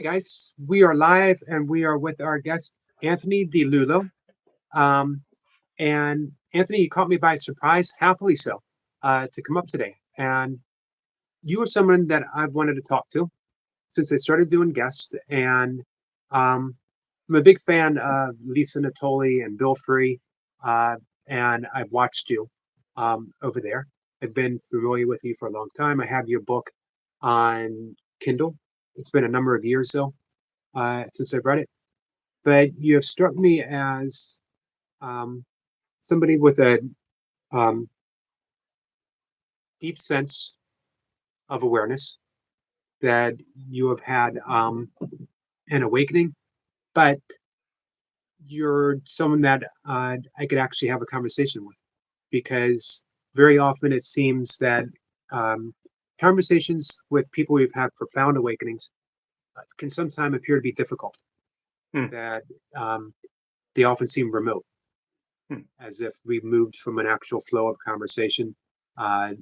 Hey guys, we are live and we are with our guest, Anthony Dilullo. Um, and Anthony, you caught me by surprise, happily so, to come up today. And you are someone that I've wanted to talk to since I started doing guests. And I'm a big fan of Lisa Natoli and Bill Free. Uh, and I've watched you over there. I've been familiar with you for a long time. I have your book on Kindle. It's been a number of years though since I've read it, but you have struck me as um, somebody with a um, deep sense of awareness that you have had an awakening, but you're someone that I could actually have a conversation with because very often it seems that um, conversations with people who've had profound awakenings can sometimes appear to be difficult, Hmm. that they often seem remote. As if we moved from an actual flow of conversation. Uh,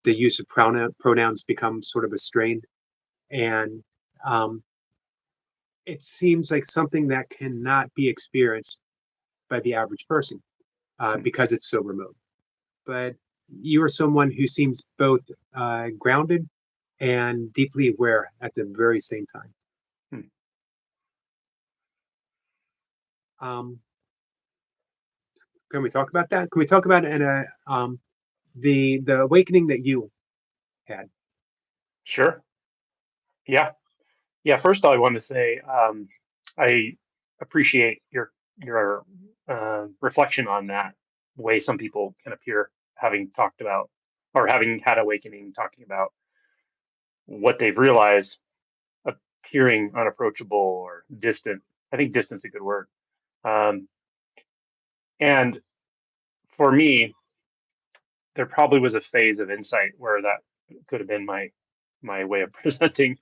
the use of pronouns becomes sort of a strain, and um, it seems like something that cannot be experienced by the average person Hmm. because it's so remote. But you are someone who seems both grounded and deeply aware at the very same time. Hmm. Um, can we talk about that? Can we talk about the awakening that you had? Sure. Yeah. Yeah. First, all I want to say, I appreciate your reflection on that. The way some people can appear having talked about or having had awakening, talking about what they've realized, appearing unapproachable or distant. I think distance is a good word. Um, and for me, there probably was a phase of insight where that could have been my way of presenting,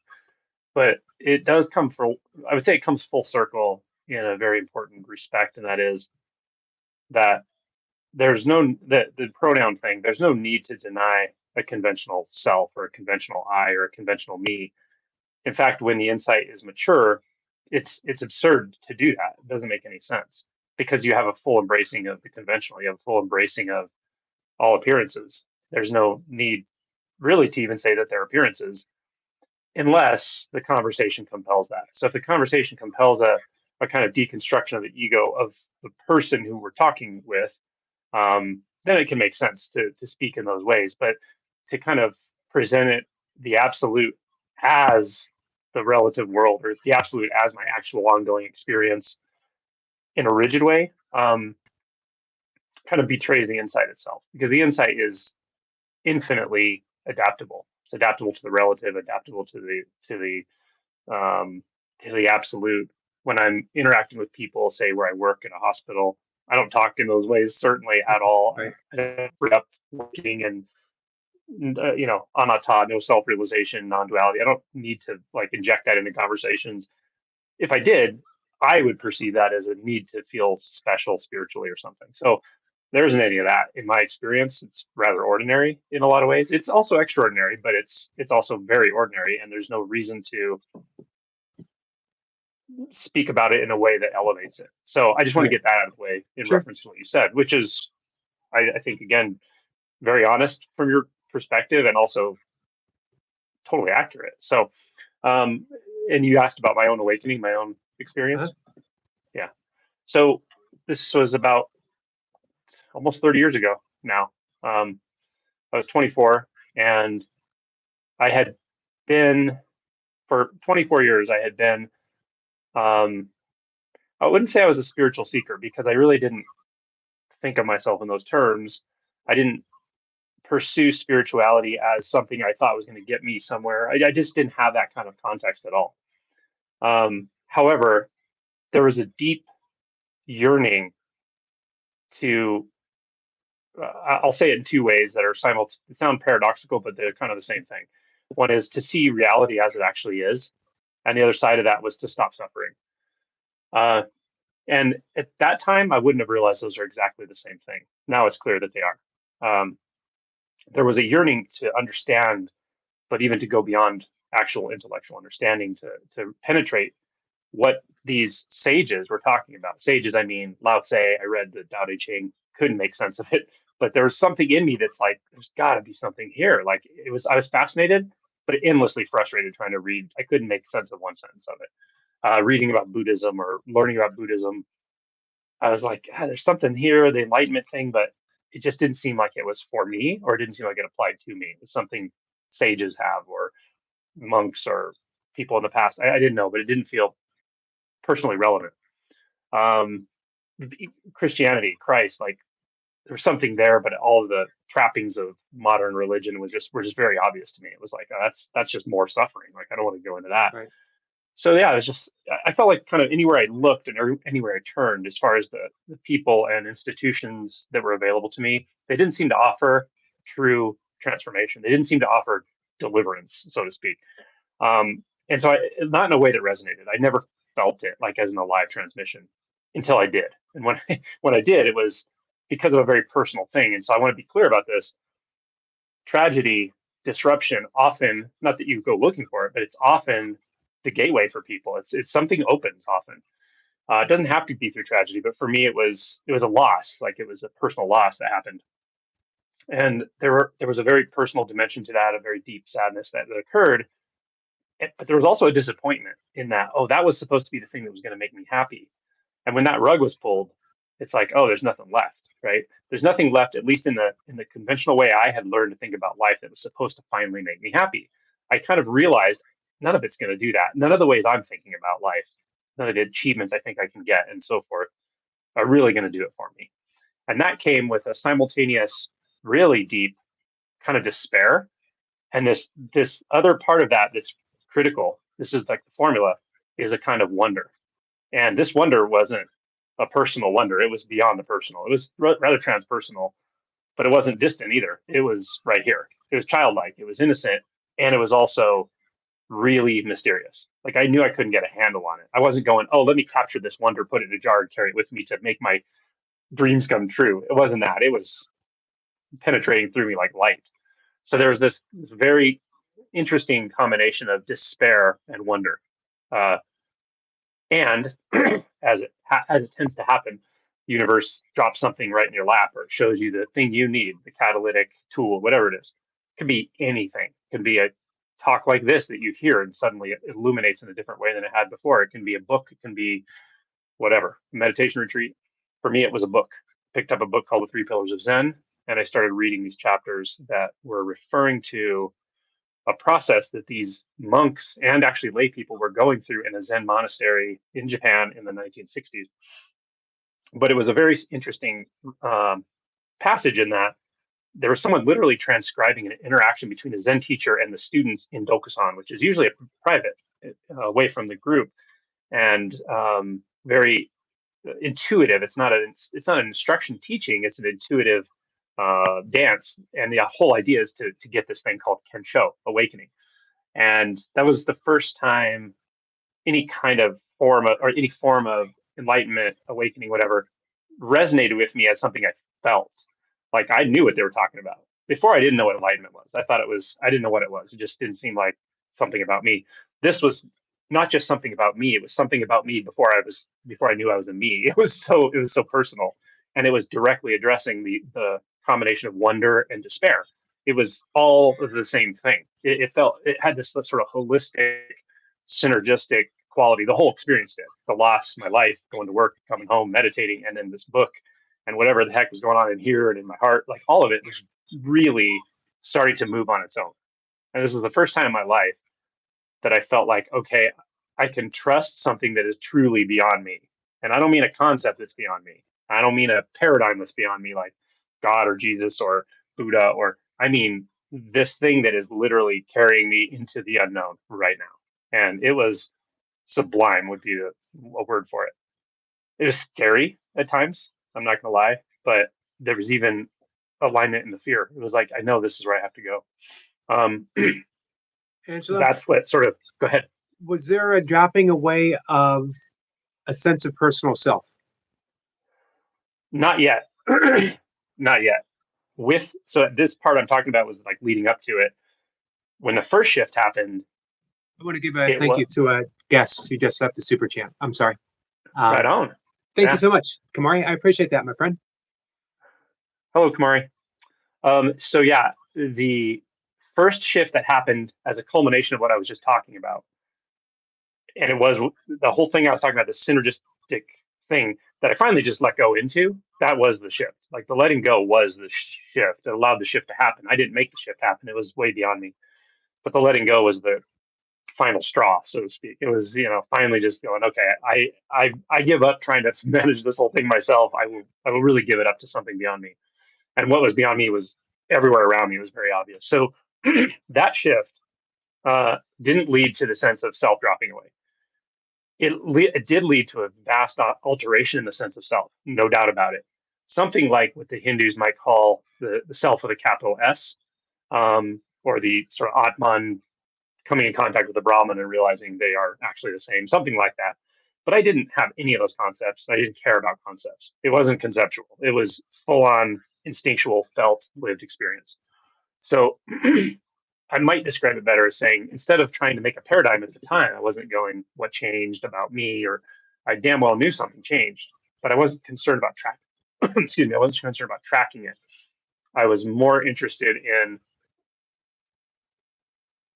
but it does come full. I would say it comes full circle in a very important respect, and that is that there's no the pronoun thing. There's no need to deny a conventional self or a conventional I or a conventional me. In fact, when the insight is mature, it's absurd to do that. It doesn't make any sense because you have a full embracing of the conventional. You have a full embracing of all appearances. There's no need really to even say that they're appearances unless the conversation compels that. So if the conversation compels a kind of deconstruction of the ego of the person who we're talking with, then it can make sense to speak in those ways. But to kind of present it, the absolute, as the relative world, or the absolute as my actual ongoing experience in a rigid way, kind of betrays the insight itself, because the insight is infinitely adaptable. It's adaptable to the relative, adaptable to um, the absolute. When I'm interacting with people, say where I work in a hospital, I don't talk in those ways certainly at all. Right. I don't free up working and anatta, no self-realization, non-duality. I don't need to like inject that into conversations. If I did, I would perceive that as a need to feel special spiritually or something. So there isn't any of that in my experience. It's rather ordinary in a lot of ways. It's also extraordinary, but it's also very ordinary, and there's no reason to speak about it in a way that elevates it. So I just want to Right. get that out of the way in Sure. reference to what you said, which is, I think, again, very honest from your perspective and also totally accurate. So, um, and you asked about my own awakening, my own Uh-huh. experience. Yeah. So this was about almost 30 years ago now. I was 24, and I had been, for 24 years, I had been, um, I wouldn't say I was a spiritual seeker because I really didn't think of myself in those terms. I didn't pursue spirituality as something I thought was going to get me somewhere. I just didn't have that kind of context at all. However, there was a deep yearning to, I'll say it in two ways that are sound paradoxical, but they're kind of the same thing. One is to see reality as it actually is, and the other side of that was to stop suffering. Uh, and at that time, I wouldn't have realized those are exactly the same thing. Now it's clear that they are. There was a yearning to understand, but even to go beyond actual intellectual understanding to penetrate what these sages were talking about. Sages, I mean Lao Tse. I read the Tao Te Ching, couldn't make sense of it, but there was something in me that's like, there's got to be something here. Like I was fascinated, but endlessly frustrated trying to read. I couldn't make sense of one sentence of it. Reading about Buddhism or learning about Buddhism, I was like, there's something here, the enlightenment thing, but it just didn't seem like it was for me, or it didn't seem like it applied to me. It was something sages have, or monks, or people in the past. I didn't know, but it didn't feel personally relevant. Um, Christianity, Christ, like there's something there, but all of the trappings of modern religion were just very obvious to me. It was like, that's just more suffering. Like I don't want to go into that. Right. So yeah, it was just, I felt like kind of anywhere I looked and anywhere I turned, as far as the people and institutions that were available to me, they didn't seem to offer true transformation. They didn't seem to offer deliverance, so to speak. And so not in a way that resonated. I never felt it like as an alive transmission until I did. And when when I did, it was because of a very personal thing. And so I want to be clear about this. Tragedy, disruption, often, not that you go looking for it, but it's often the gateway for people. It's something opens often. It doesn't have to be through tragedy, but for me, it was a loss. Like it was a personal loss that happened, and there was a very personal dimension to that, a very deep sadness that occurred. But there was also a disappointment in that. Oh, that was supposed to be the thing that was going to make me happy. And when that rug was pulled, it's like, oh, there's nothing left, right? There's nothing left, at least in the conventional way I had learned to think about life, that was supposed to finally make me happy. I kind of realized none of it's going to do that. None of the ways I'm thinking about life, none of the achievements I think I can get, and so forth, are really going to do it for me. And that came with a simultaneous, really deep kind of despair, and this other part of that, this critical. This is like the formula, is a kind of wonder. And this wonder wasn't a personal wonder. It was beyond the personal. It was rather transpersonal, but it wasn't distant either. It was right here. It was childlike. It was innocent. And it was also really mysterious. Like I knew I couldn't get a handle on it. I wasn't going, oh, let me capture this wonder, put it in a jar, and carry it with me to make my dreams come true. It wasn't that. It was penetrating through me like light. So there was this very interesting combination of despair and wonder. Uh, and as it tends to happen, the universe drops something right in your lap, or it shows you the thing you need, the catalytic tool, whatever it is. It could be anything. It can be a talk like this that you hear and suddenly it illuminates in a different way than it had before. It can be a book. It can be whatever, a meditation retreat. For me, it was a book. Picked up a book called The Three Pillars of Zen, and I started reading these chapters that were referring to a process that these monks and actually lay people were going through in a Zen monastery in Japan in the 1960s. But it was a very interesting passage in that there was someone literally transcribing an interaction between a Zen teacher and the students in Dokusan, which is usually a private, away from the group, and very intuitive. It's not an instruction teaching. It's an intuitive dance, and the whole idea is to get this thing called kensho, awakening. And that was the first time any kind of any form of enlightenment, awakening, whatever, resonated with me as something I felt. Like I knew what they were talking about. Before I didn't know what enlightenment was. I didn't know what it was. It just didn't seem like something about me. This was not just something about me. It was something about me before I knew I was a me. It was so personal. And it was directly addressing the combination of wonder and despair. It was all of the same thing. It had this sort of holistic, synergistic quality. The whole experience did. The loss, my life, going to work, coming home, meditating, and then this book, and whatever the heck was going on in here and in my heart, like all of it was really starting to move on its own. And this is the first time in my life that I felt like, okay, I can trust something that is truly beyond me. And I don't mean a concept that's beyond me. I don't mean a paradigm that's beyond me, like God or Jesus or Buddha, or I mean this thing that is literally carrying me into the unknown right now. And it was sublime, would be a word for it. It was scary at times. I'm not going to lie, but there was even alignment in the fear. It was like, I know this is where I have to go. Um, Angelo, that's what sort of, go ahead. was there a dropping away of a sense of personal self? Not yet. Not yet. So this part I'm talking about was like leading up to it. When the first shift happened, I want to give a It thank was you to a guest who just left the super chat. I'm sorry. right Um, on. Thank you Yeah. so much, Kamari. I appreciate that, my friend. Hello, Kamari. So yeah, the first shift that happened as a culmination of what I was just talking about, and it was the whole thing I was talking about, the synergistic thing that I finally just let go into. That was the shift. Like the letting go was the shift. It allowed the shift to happen. I didn't make the shift happen. It was way beyond me. But the letting go was the final straw, so to speak. It was, finally just going, okay, I give up trying to manage this whole thing myself. I will really give it up to something beyond me. And what was beyond me was everywhere around me. It was very obvious. So that shift didn't lead to the sense of self dropping away. It did lead to a vast alteration in the sense of self, no doubt about it. Something like what the Hindus might call the self with a capital S, or the sort of Atman coming in contact with the Brahman and realizing they are actually the same, something like that. But I didn't have any of those concepts. I didn't care about concepts. It wasn't conceptual. It was full on instinctual, felt, lived experience. So I might describe it better as saying, instead of trying to make a paradigm at the time, I wasn't going, what changed about me? Or I damn well knew something changed, but I wasn't concerned about tracking. Excuse me, I wasn't concerned about tracking it. I was more interested in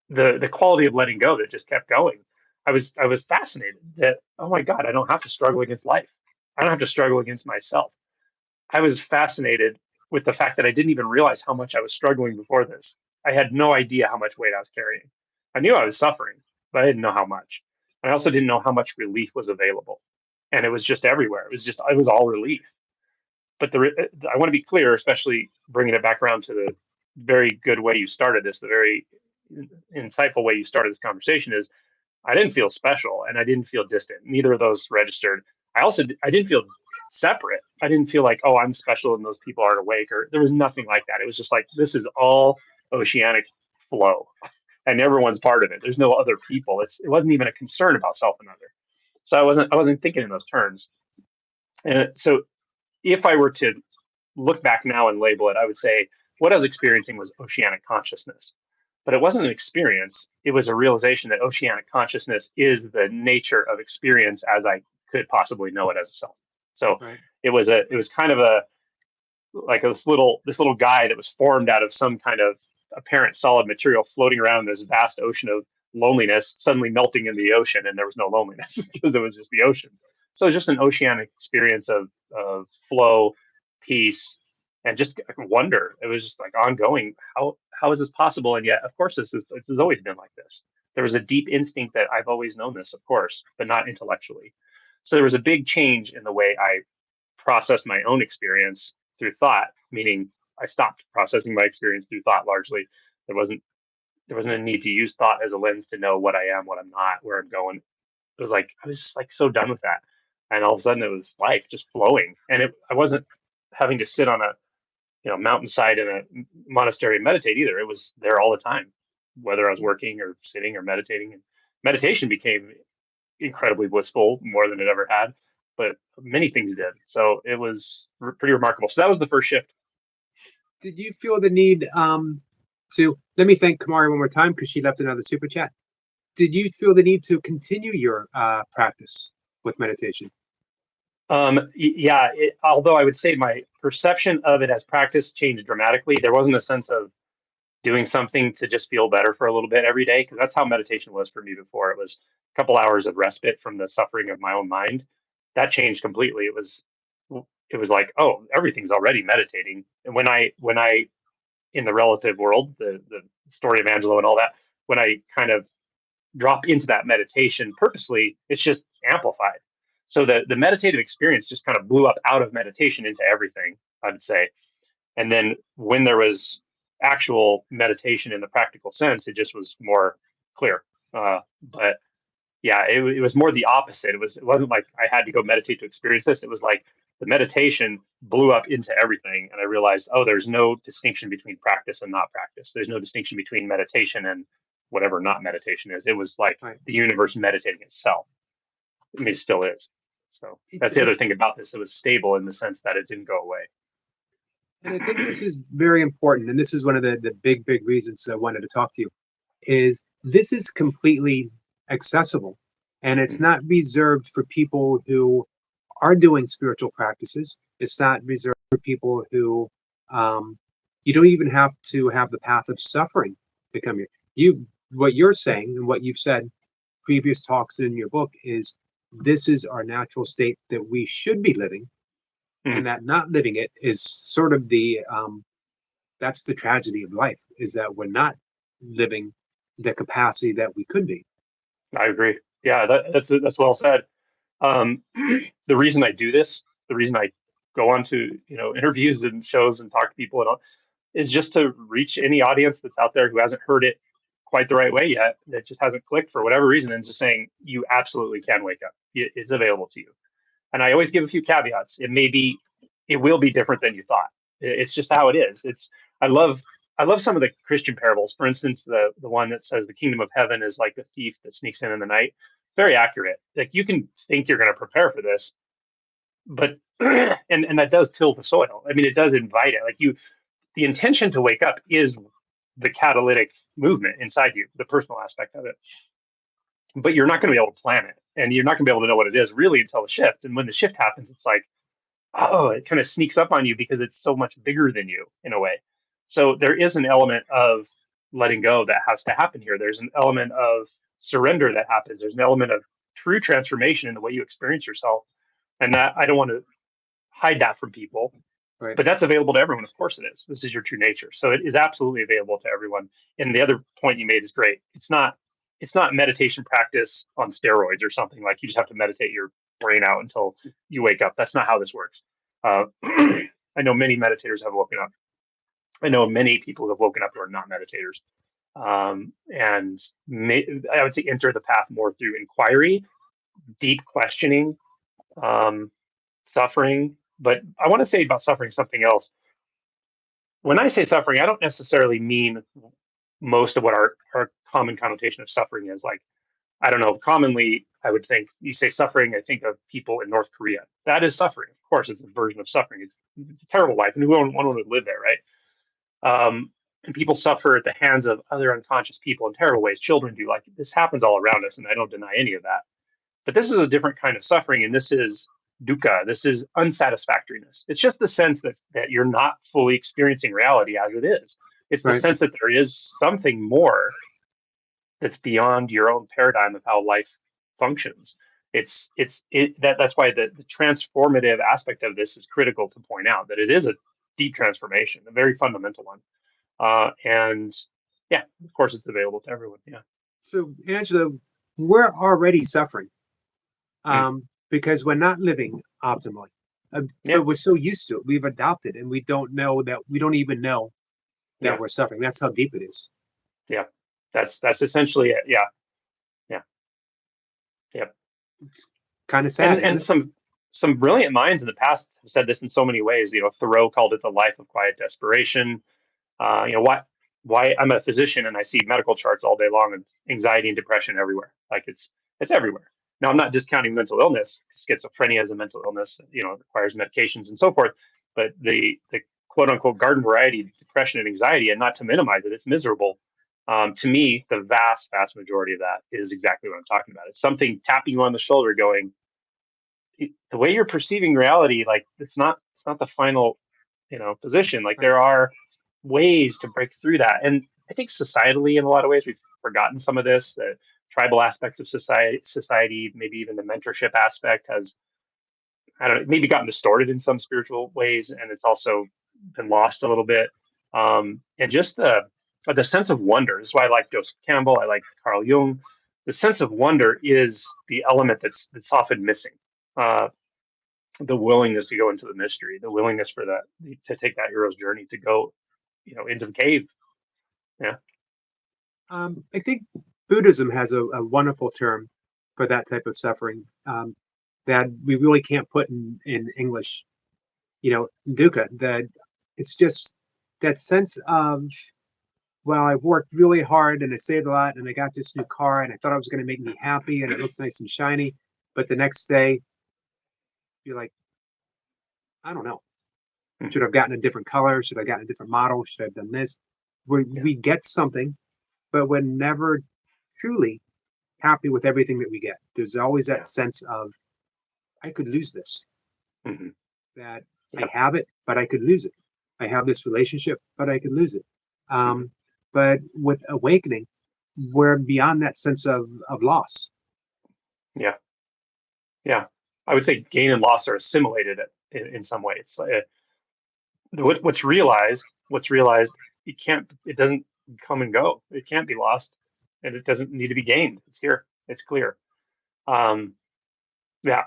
the quality of letting go that just kept going. I was fascinated that, oh my God, I don't have to struggle against life. I don't have to struggle against myself. I was fascinated with the fact that I didn't even realize how much I was struggling before this. I had no idea how much weight I was carrying. I knew I was suffering, but I didn't know how much. I also didn't know how much relief was available. And it was just everywhere. It was all relief. But I want to be clear, especially bringing it back around to the very good way you started this, the very insightful way you started this conversation is I didn't feel special and I didn't feel distant. Neither of those registered. I didn't feel separate. I didn't feel like, oh, I'm special and those people aren't awake, or there was nothing like that. It was just like, this is all oceanic flow and everyone's part of it. There's no other people. It wasn't even a concern about self and other. So I wasn't thinking in those terms. And so if I were to look back now and label it, I would say what I was experiencing was oceanic consciousness. But it wasn't an experience. It was a realization that oceanic consciousness is the nature of experience as I could possibly know it as a self. So Right. it was kind of a like this little guy that was formed out of some kind of apparent solid material floating around this vast ocean of loneliness, suddenly melting in the ocean, and there was no loneliness because it was just the ocean. So it was just an oceanic experience of flow, peace, and just wonder. It was just like ongoing. How is this possible? And yet, of course, this has always been like this. There was a deep instinct that I've always known this, of course, but not intellectually. So there was a big change in the way I processed my own experience through thought, meaning I stopped processing my experience through thought largely. There wasn't there wasn't a need to use thought as a lens to know what I am, what I'm not, where I'm going. It was like I was just like so done with that. And all of a sudden it was life just flowing. And I wasn't having to sit on a mountainside in a monastery and meditate either. It was there all the time, whether I was working or sitting or meditating. And meditation became incredibly blissful, more than it ever had. But many things did. So it was pretty remarkable. So that was the first shift. Did you feel the need to let me thank Kamari one more time because she left another super chat? Did you feel the need to continue your practice with meditation? Yeah, although I would say my perception of it as practice changed dramatically. There wasn't a sense of doing something to just feel better for a little bit every day, because that's how meditation was for me before. It was a couple hours of respite from the suffering of my own mind. That changed completely. It was like, oh, everything's already meditating. And when I in the relative world, the story of Angelo and all that, when I kind of drop into that meditation purposely, it's just amplified. So the meditative experience just kind of blew up out of meditation into everything, I'd say. And then when there was actual meditation in the practical sense, it just was more clear. But yeah, it was more the opposite. It wasn't like I had to go meditate to experience this. It was like the meditation blew up into everything, and I realized, oh, there's no distinction between practice and not practice. There's no distinction between meditation and whatever not meditation is. It was like Right. the universe meditating itself. I mean, it still is. So that's the other thing about this. It was stable in the sense that it didn't go away. And I think this is very important, and this is one of the big reasons I wanted to talk to you, is this is completely accessible, and it's not reserved for people who are doing spiritual practices. It's not reserved for people who you don't even have to have the path of suffering to come here. What you're saying and what you've said previous talks in your book is this is our natural state that we should be living, and that not living it is sort of that's the tragedy of life, is that we're not living the capacity that we could be. I agree. Yeah, that's well said. Um, the reason I do this, the reason I go on to interviews and shows and talk to people and all, is just to reach any audience that's out there who hasn't heard it quite the right way yet, that just hasn't clicked for whatever reason, and just saying you absolutely can wake up. It is available to you. And I always give a few caveats. It will be different than you thought. It's just how it is. I love, I love some of the Christian parables. For instance, the one that says the kingdom of heaven is like the thief that sneaks in the night. It's very accurate. Like you can think you're going to prepare for this, but and that does till the soil. I mean, it does invite it. Like the intention to wake up is the catalytic movement inside you, the personal aspect of it. But you're not going to be able to plan it, and you're not going to be able to know what it is really until the shift. And when the shift happens, it's like, oh, it kind of sneaks up on you because it's so much bigger than you in a way. So there is an element of letting go that has to happen here. There's an element of surrender that happens. There's an element of true transformation in the way you experience yourself. And that I don't want to hide that from people, Right. but that's available to everyone. Of course it is. This is your true nature. So it is absolutely available to everyone. And the other point you made is great. It's not meditation practice on steroids or something like you just have to meditate your brain out until you wake up. That's not how this works. I know many meditators have woken up. I know many people who have woken up who are not meditators. And I would say enter the path more through inquiry, deep questioning, suffering. But I want to say about suffering something else. When I say suffering, I don't necessarily mean most of what our common connotation of suffering is. Like, I don't know, commonly I would think you say suffering, I think of people in North Korea. That is suffering. Of course, it's a version of suffering. It's a terrible life, and who wouldn't want to live there, right? And people suffer at the hands of other unconscious people in terrible ways. Children do. Like this happens all around us, and I don't deny any of that. But this is a different kind of suffering, and this is dukkha. This is unsatisfactoriness. It's just the sense that you're not fully experiencing reality as it is. It's the Right. sense that there is something more that's beyond your own paradigm of how life functions. That's why the transformative aspect of this is critical to point out that it is a deep transformation, a very fundamental one. And yeah, of course, it's available to everyone. Yeah. So, Angelo, we're already suffering Mm. because we're not living optimally. Yeah. But we're so used to it. We've adopted, and we don't know that we don't even know that Yeah. we're suffering. That's how deep it is. Yeah. That's essentially it. Yeah. Yeah. Yeah. It's kind of sad, And isn't it? some brilliant minds in the past have said this in so many ways. Thoreau called it the life of quiet desperation. Why I'm a physician and I see medical charts all day long and anxiety and depression everywhere. Like it's everywhere. Now I'm not discounting mental illness. Schizophrenia is a mental illness. It requires medications and so forth. But the quote unquote garden variety depression and anxiety, and not to minimize it, it's miserable. To me, the vast majority of that is exactly what I'm talking about. It's something tapping you on the shoulder, going, the way you're perceiving reality, like it's not the final position. Like Right. there are ways to break through that. And I think societally, in a lot of ways, we've forgotten some of this. The tribal aspects of society, maybe even the mentorship aspect has, I don't know, maybe gotten distorted in some spiritual ways, and it's also been lost a little bit. And just the sense of wonder. This is why I like Joseph Campbell. I like Carl Jung. The sense of wonder is the element that's often missing. Uh, the willingness to go into the mystery, the willingness for that to take that hero's journey to go, into the cave. Yeah. I think Buddhism has a wonderful term for that type of suffering that we really can't put in English. Dukkha. That it's just that sense of, well, I worked really hard and I saved a lot and I got this new car and I thought it was going to make me happy and it looks nice and shiny, but the next day you're like, I don't know. Should Mhm. I have gotten a different color? Should I have gotten a different model? Should I have done this? We Yeah. we get something, but we're never truly happy with everything that we get. There's always that Yeah. sense of, I could lose this, Hmm. that I Yeah. have it, but I could lose it. I have this relationship, but I could lose it. Hmm. But with awakening, we're beyond that sense of loss. Yeah. Yeah. I would say gain and loss are assimilated in some ways. What's realized, it doesn't come and go. It can't be lost, and it doesn't need to be gained. It's here. It's clear. Um, yeah.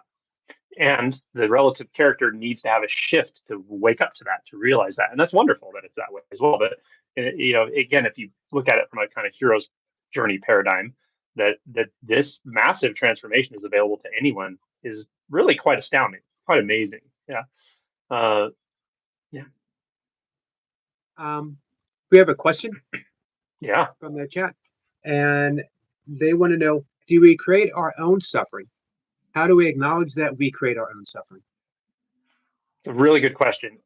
And the relative character needs to have a shift to wake up to that, to realize that. And that's wonderful that it's that way as well. But, again, if you look at it from a kind of hero's journey paradigm, that this massive transformation is available to anyone is really quite astounding. It's quite amazing. Yeah. Uh, yeah. We have a question Yeah. from the chat, and they want to know, do we create our own suffering? How do we acknowledge that we create our own suffering? It's a really good question.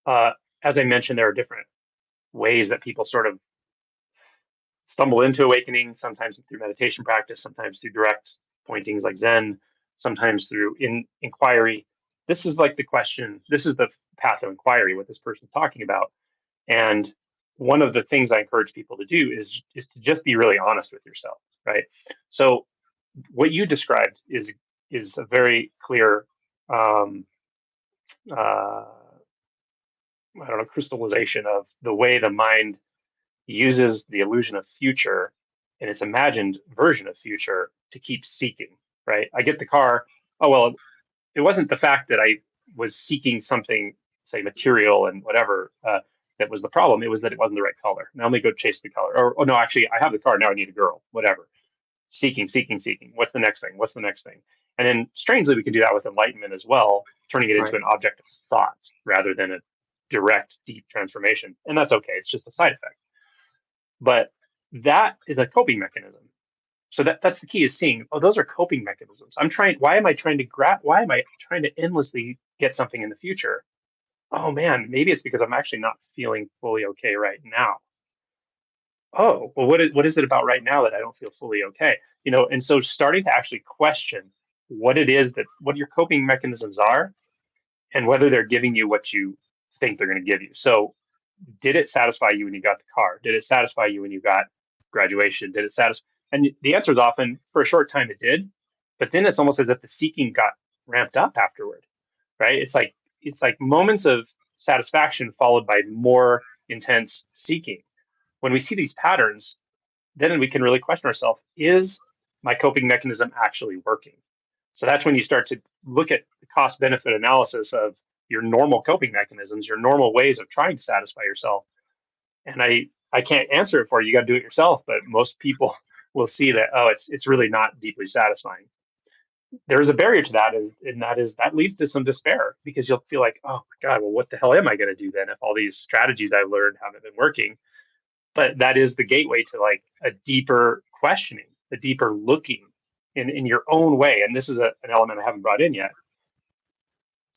Uh, as I mentioned, there are different ways that people sort of stumble into awakening, sometimes through meditation practice, sometimes through direct pointings like Zen, sometimes through inquiry. This is like the question, this is the path of inquiry, what this person's talking about. And one of the things I encourage people to do is to just be really honest with yourself, right? So what you described is a very clear um, uh, I don't know, crystallization of the way the mind uses the illusion of future and its imagined version of future to keep seeking, right? I get the car. Oh, well, it wasn't the fact that I was seeking something, say material and whatever, that was the problem. It was that it wasn't the right color. Now let me go chase the color. Or, oh no, actually, I have the car. Now I need a girl, whatever. Seeking, seeking, seeking. What's the next thing? What's the next thing? And then strangely, we can do that with enlightenment as well, turning it into Right. an object of thought rather than a direct, deep transformation. And that's okay. It's just a side effect. But that is a coping mechanism. So that's the key, is seeing, oh, those are coping mechanisms. Why am I trying to why am I trying to endlessly get something in the future? Oh man, maybe it's because I'm actually not feeling fully okay right now. Oh, well, what is it about right now that I don't feel fully okay? And so starting to actually question what your coping mechanisms are and whether they're giving you what you think they're going to give you. So did it satisfy you when you got the car? Did it satisfy you when you got graduation? Did it satisfy? And the answer is often, for a short time, it did, but then it's almost as if the seeking got ramped up afterward, right? It's like moments of satisfaction followed by more intense seeking. When we see these patterns, then we can really question ourselves: is my coping mechanism actually working? So that's when you start to look at the cost benefit analysis of your normal coping mechanisms, your normal ways of trying to satisfy yourself. And I can't answer it for you. You got to do it yourself. But most people will see that, oh, it's really not deeply satisfying. There's a barrier to that, that leads to some despair, because you'll feel like, oh my God, well, what the hell am I going to do then if all these strategies I've learned haven't been working? But that is the gateway to like a deeper questioning, a deeper looking in your own way. And this is an element I haven't brought in yet.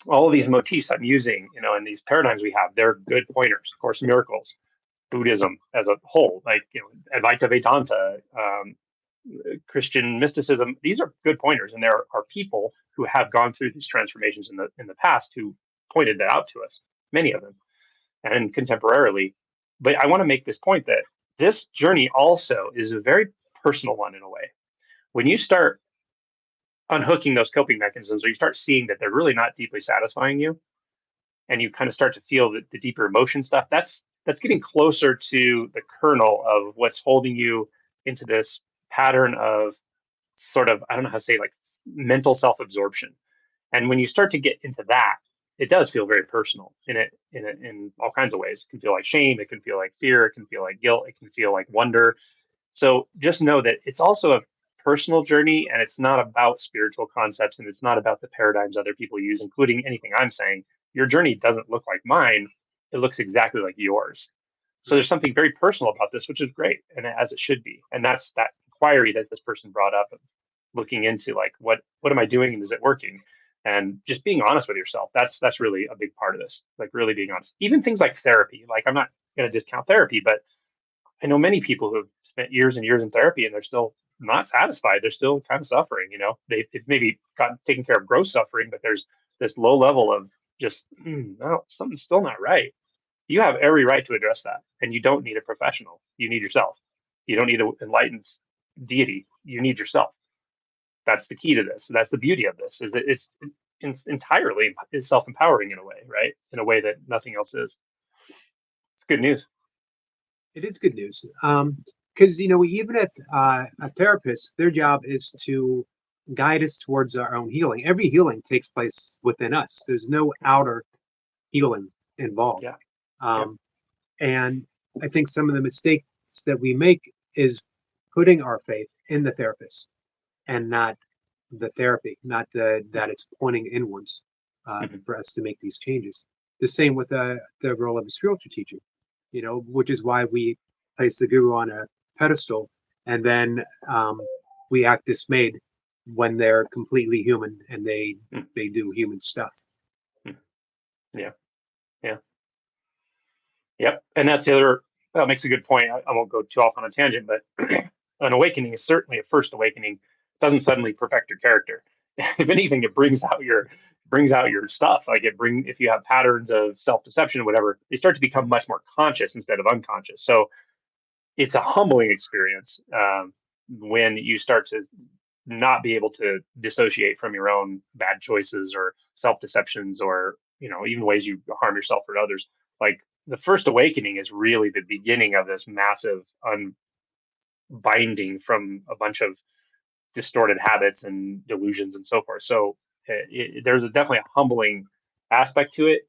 All of these motifs I'm using, and these paradigms we have, they're good pointers. Course in Miracles, Buddhism as a whole, like Advaita Vedanta, Christian mysticism. These are good pointers, and there are people who have gone through these transformations in the past who pointed that out to us, many of them, and contemporarily. But I want to make this point that this journey also is a very personal one in a way. When you start unhooking those coping mechanisms, or you start seeing that they're really not deeply satisfying you, and you kind of start to feel the deeper emotion stuff, that's getting closer to the kernel of what's holding you into this pattern of sort of, I don't know how to say, like mental self-absorption. And when you start to get into that, it does feel very personal in all kinds of ways. It can feel like shame, it can feel like fear, it can feel like guilt, it can feel like wonder. So just know that it's also a personal journey, and it's not about spiritual concepts, and it's not about the paradigms other people use, including anything I'm saying. Your journey doesn't look like mine. It looks exactly like yours. So Right. there's something very personal about this, which is great, and as it should be. And that's that inquiry that this person brought up, of looking into like, what am I doing and is it working? And just being honest with yourself. That's really a big part of this. Like really being honest. Even things like therapy. Like I'm not going to discount therapy, but I know many people who have spent years and years in therapy and they're still not satisfied. They're still kind of suffering. They've maybe gotten taken care of gross suffering, but there's this low level of just, no, something's still not right. You have every right to address that, and you don't need a professional. You need yourself. You don't need an enlightened deity. You need yourself. That's the key to this. That's the beauty of this, is that it's entirely is self-empowering in a way, right? In a way that nothing else is. It's good news. It is good news. Because, even if a therapist, their job is to guide us towards our own healing. Every healing takes place within us. There's no outer healing involved. Yeah. And I think some of the mistakes that we make is putting our faith in the therapist and not the therapy, not that it's pointing inwards for us to make these changes. The same with the role of a spiritual teacher, which is why we place the guru on a pedestal, and then we act dismayed when they're completely human and they do human stuff. Yeah. Yep. And that's the other, that makes a good point. I won't go too off on a tangent, but an awakening is certainly a first awakening. It doesn't suddenly perfect your character. If anything, it brings out your stuff. Like if you have patterns of self-deception or whatever, they start to become much more conscious instead of unconscious. So it's a humbling experience when you start to not be able to dissociate from your own bad choices or self-deceptions, or even ways you harm yourself or others. Like, the first awakening is really the beginning of this massive unbinding from a bunch of distorted habits and delusions and so forth. So there's definitely a humbling aspect to it.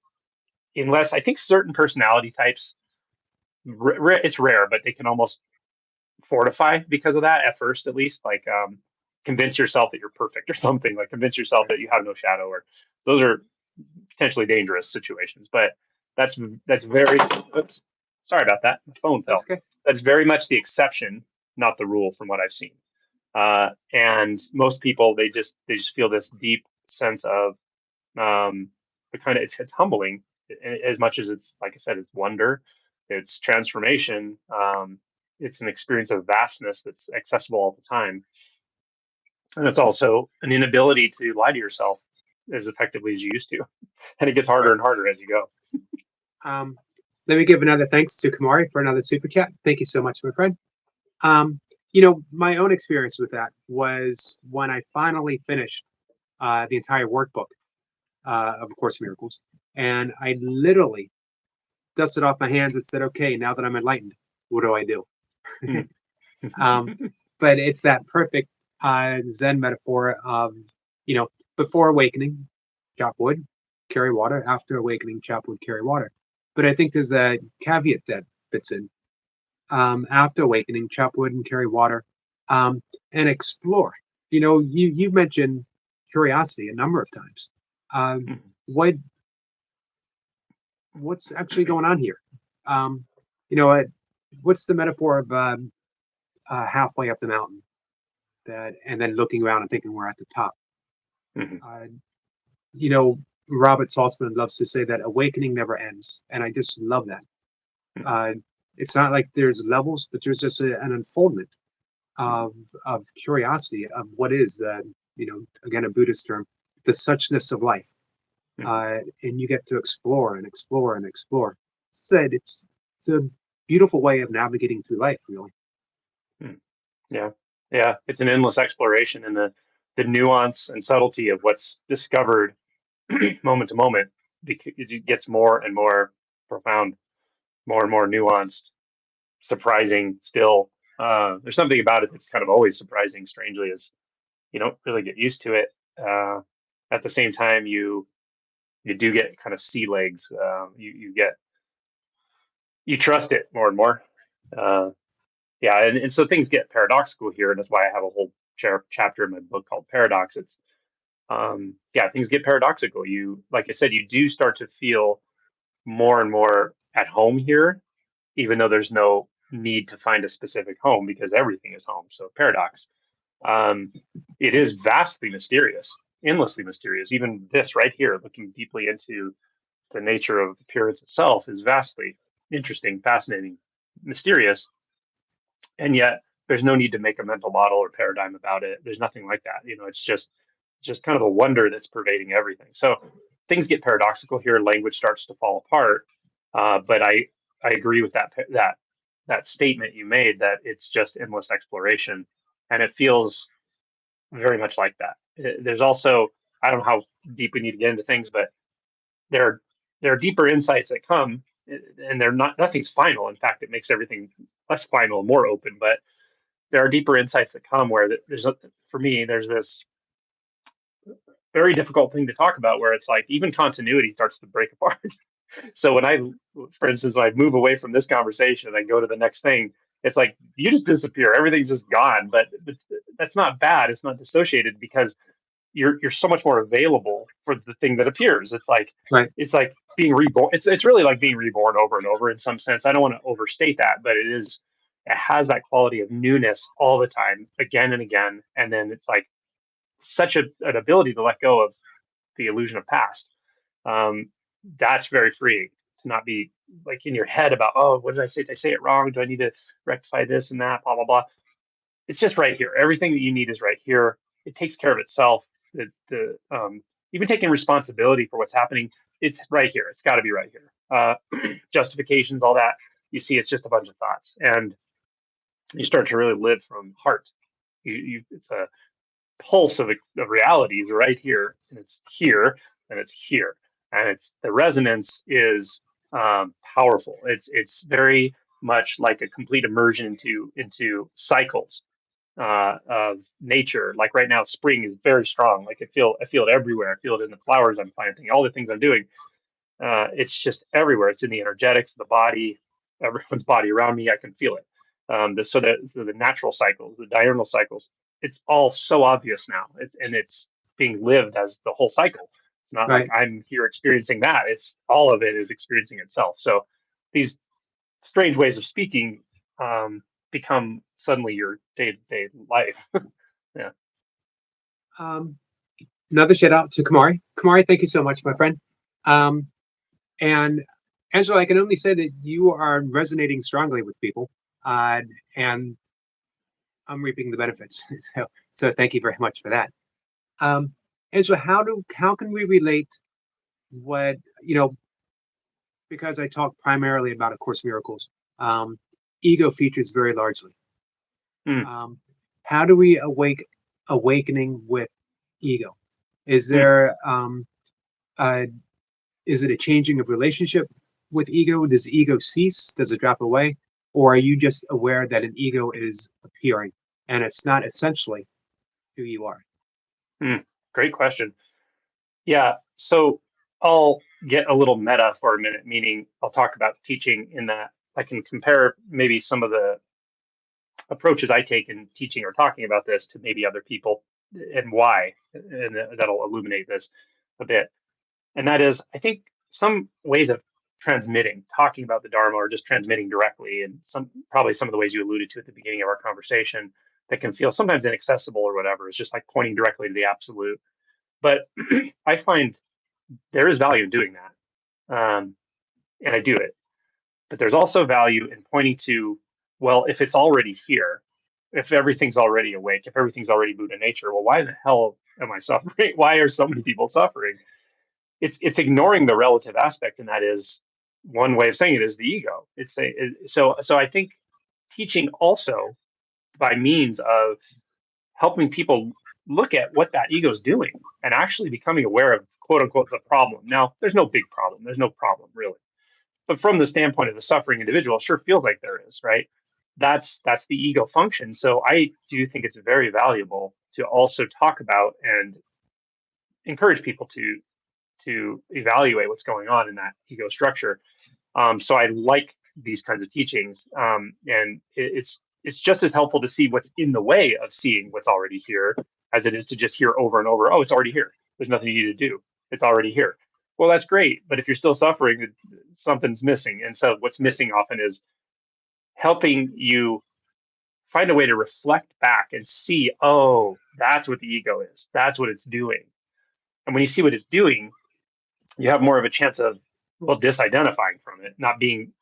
Unless, I think, certain personality types, it's rare, but they can almost fortify because of that at first, at least. Like, convince yourself that you're perfect or something. Like, convince yourself that you have no shadow. Or those are potentially dangerous situations. But that's very. Oops, sorry about that. My phone fell. That's okay. That's very much the exception, not the rule, from what I've seen. And most people, they just feel this deep sense of the kind of, it's humbling as much as it's, like I said, it's wonder, it's transformation. It's an experience of vastness that's accessible all the time, and it's also an inability to lie to yourself as effectively as you used to, and it gets harder and harder as you go. Let me give another thanks to Kamari for another super chat. Thank you so much, my friend. My own experience with that was when I finally finished the entire workbook of A Course in Miracles, and I literally dusted off my hands and said, "Okay, now that I'm enlightened, what do I do?" But it's that perfect Zen metaphor of, before awakening, chop wood, carry water. After awakening, chop wood, carry water. But I think there's a caveat that fits in. After awakening, chop wood and carry water, and explore. You've mentioned curiosity a number of times. What's actually going on here? What's the metaphor of halfway up the mountain, and then looking around and thinking we're at the top? Robert Saltzman loves to say that awakening never ends, and I just love that. It's not like there's levels, but there's just an unfoldment of curiosity of what is again, a Buddhist term, the suchness of life. And you get to explore and explore and explore. It's a beautiful way of navigating through life, really. Yeah. It's an endless exploration, and the nuance and subtlety of what's discovered moment to moment, it gets more and more profound, more and more nuanced, surprising still. There's something about it that's kind of always surprising, strangely, as you don't really get used to it. At the same time, you do get kind of sea legs. You trust it more and more. And so things get paradoxical here, and that's why I have a whole chapter in my book called Paradox. It's things get paradoxical. Like I said, you do start to feel more and more at home here, even though there's no need to find a specific home because everything is home. So paradox. It is vastly mysterious, endlessly mysterious. Even this right here, looking deeply into the nature of appearance itself, is vastly interesting, fascinating, mysterious. And yet there's no need to make a mental model or paradigm about it. There's nothing like that. It's just kind of a wonder that's pervading everything. So things get paradoxical here. Language starts to fall apart. But I agree with that statement you made, that it's just endless exploration, and it feels very much like that. There's also, I don't know how deep we need to get into things, but there there are deeper insights that come, and nothing's final. In fact, it makes everything less final, more open. But there are deeper insights that come where for me, there's this very difficult thing to talk about, where it's like even continuity starts to break apart. So for instance, when I move away from this conversation and I go to the next thing, it's like you just disappear. Everything's just gone. But that's not bad. It's not dissociated, because you're so much more available for the thing that appears. Right. It's like being reborn. It's really like being reborn over and over in some sense. I don't want to overstate that, but it has that quality of newness all the time, again and again. And then it's like such an ability to let go of the illusion of past. Um, that's very freeing, to not be like in your head about, oh, what did I say? Did I say it wrong? Do I need to rectify this and that? Blah blah blah. It's just right here. Everything that you need is right here. It takes care of itself. Even taking responsibility for what's happening, it's right here. It's got to be right here. Justifications, all that. You see, it's just a bunch of thoughts, and you start to really live from heart. It's a pulse of realities right here, and it's here, and it's here, and it's the resonance is powerful. It's very much like a complete immersion into cycles of nature. Like right now, spring is very strong. Like I feel it everywhere. I feel it in the flowers I'm planting, all the things I'm doing. It's just everywhere. It's in the energetics of the body, everyone's body around me. I can feel it. So the natural cycles, the diurnal cycles, it's all so obvious now. It's being lived as the whole cycle. It's not like Right. I'm here experiencing that. It's all of it is experiencing itself. So these strange ways of speaking become suddenly your day to day life. Yeah. Um, Another shout out to Kamari. Kamari, thank you so much, my friend. Um, and Angelo, I can only say that you are resonating strongly with people, and I'm reaping the benefits. So thank you very much for that. Um, Angelo, how can we relate what because I talk primarily about A Course in Miracles. Um, Ego features very largely. Mm, How do we awakening with ego? Is mm. there uh, is it a changing of relationship with ego? Does ego cease? Does it drop away? Or are you just aware that an ego is appearing and it's not essentially who you are? Great question. Yeah. So I'll get a little meta for a minute, meaning I'll talk about teaching in that I can compare maybe some of the approaches I take in teaching or talking about this to maybe other people, and why, and that'll illuminate this a bit. And that is, I think some ways of transmitting, talking about the Dharma, or just transmitting directly, and probably some of the ways you alluded to at the beginning of our conversation, that can feel sometimes inaccessible or whatever. It's just like pointing directly to the absolute. But I find there is value in doing that, and I do it. But there's also value in pointing to, well, if it's already here, if everything's already awake, if everything's already Buddha nature, well, why the hell am I suffering? Why are so many people suffering? It's ignoring the relative aspect, and that is one way of saying it is the ego. So I think teaching also, by means of helping people look at what that ego is doing and actually becoming aware of, quote unquote, the problem. Now, there's no big problem. There's no problem really, but from the standpoint of the suffering individual, it sure feels like there is, right? That's the ego function. So I do think it's very valuable to also talk about and encourage people to evaluate what's going on in that ego structure. So I like these kinds of teachings, and it's just as helpful to see what's in the way of seeing what's already here as it is to just hear over and over, oh, it's already here. There's nothing you need to do. It's already here. Well, that's great, but if you're still suffering, something's missing. And so what's missing often is helping you find a way to reflect back and see, oh, that's what the ego is. That's what it's doing. And when you see what it's doing, you have more of a chance of, well, disidentifying from it, not being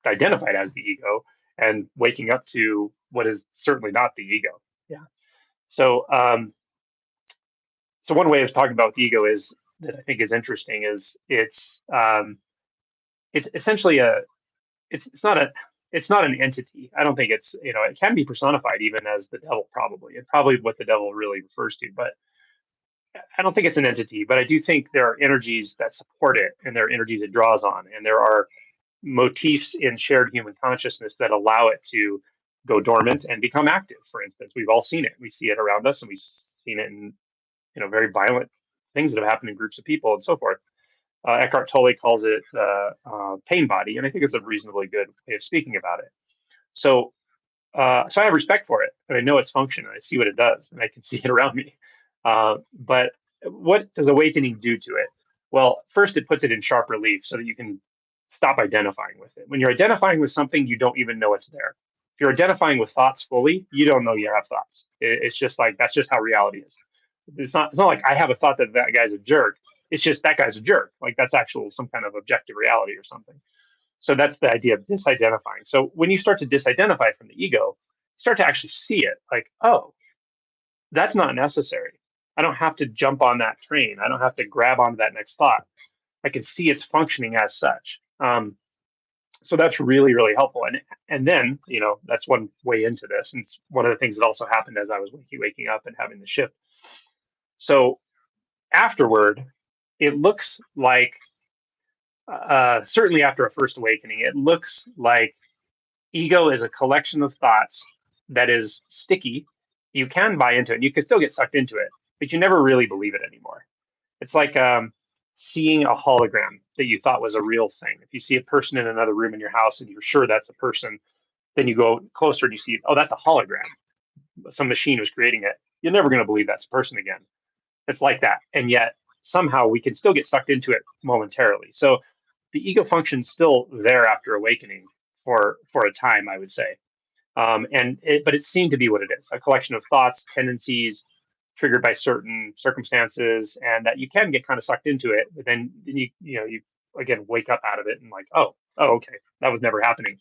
identified as the ego, and waking up to what is certainly not the ego. Yeah. So, so one way of talking about the ego is that I think is interesting is it's essentially it's not a it's not an entity. I don't think it's, it can be personified even as the devil, probably. It's probably what the devil really refers to, but I don't think it's an entity. But I do think there are energies that support it, and there are energies it draws on, and there are motifs in shared human consciousness that allow it to go dormant and become active. For instance, we've all seen it. We see it around us, and we've seen it in very violent things that have happened in groups of people and so forth. Eckhart Tolle calls it pain body, and I think it's a reasonably good way of speaking about it. So, so I have respect for it, and I know its function, and I see what it does, and I can see it around me. But what does awakening do to it? Well, first, it puts it in sharp relief so that you can stop identifying with it. When you're identifying with something, you don't even know it's there. If you're identifying with thoughts fully, you don't know you have thoughts. It's just like that's just how reality is. It's not like I have a thought that that guy's a jerk. It's just that guy's a jerk. Like that's actual some kind of objective reality or something. So that's the idea of disidentifying. So when you start to disidentify from the ego, start to actually see it like, oh, that's not necessary. I don't have to jump on that train. I don't have to grab onto that next thought. I can see it's functioning as such. So that's really, really helpful. And then, that's one way into this. And it's one of the things that also happened as I was waking up and having the shift. So afterward, it looks like, certainly after a first awakening, it looks like ego is a collection of thoughts that is sticky. You can buy into it, and you can still get sucked into it, but you never really believe it anymore. It's like seeing a hologram that you thought was a real thing. If you see a person in another room in your house and you're sure that's a person, then you go closer and you see, oh, that's a hologram. Some machine was creating it. You're never going to believe that's a person again. It's like that. And yet somehow we can still get sucked into it momentarily. So the ego function's still there after awakening for a time, I would say. But it's seen to be what it is, a collection of thoughts, tendencies triggered by certain circumstances, and that you can get kind of sucked into it, but then you again wake up out of it and like, oh, okay, that was never happening.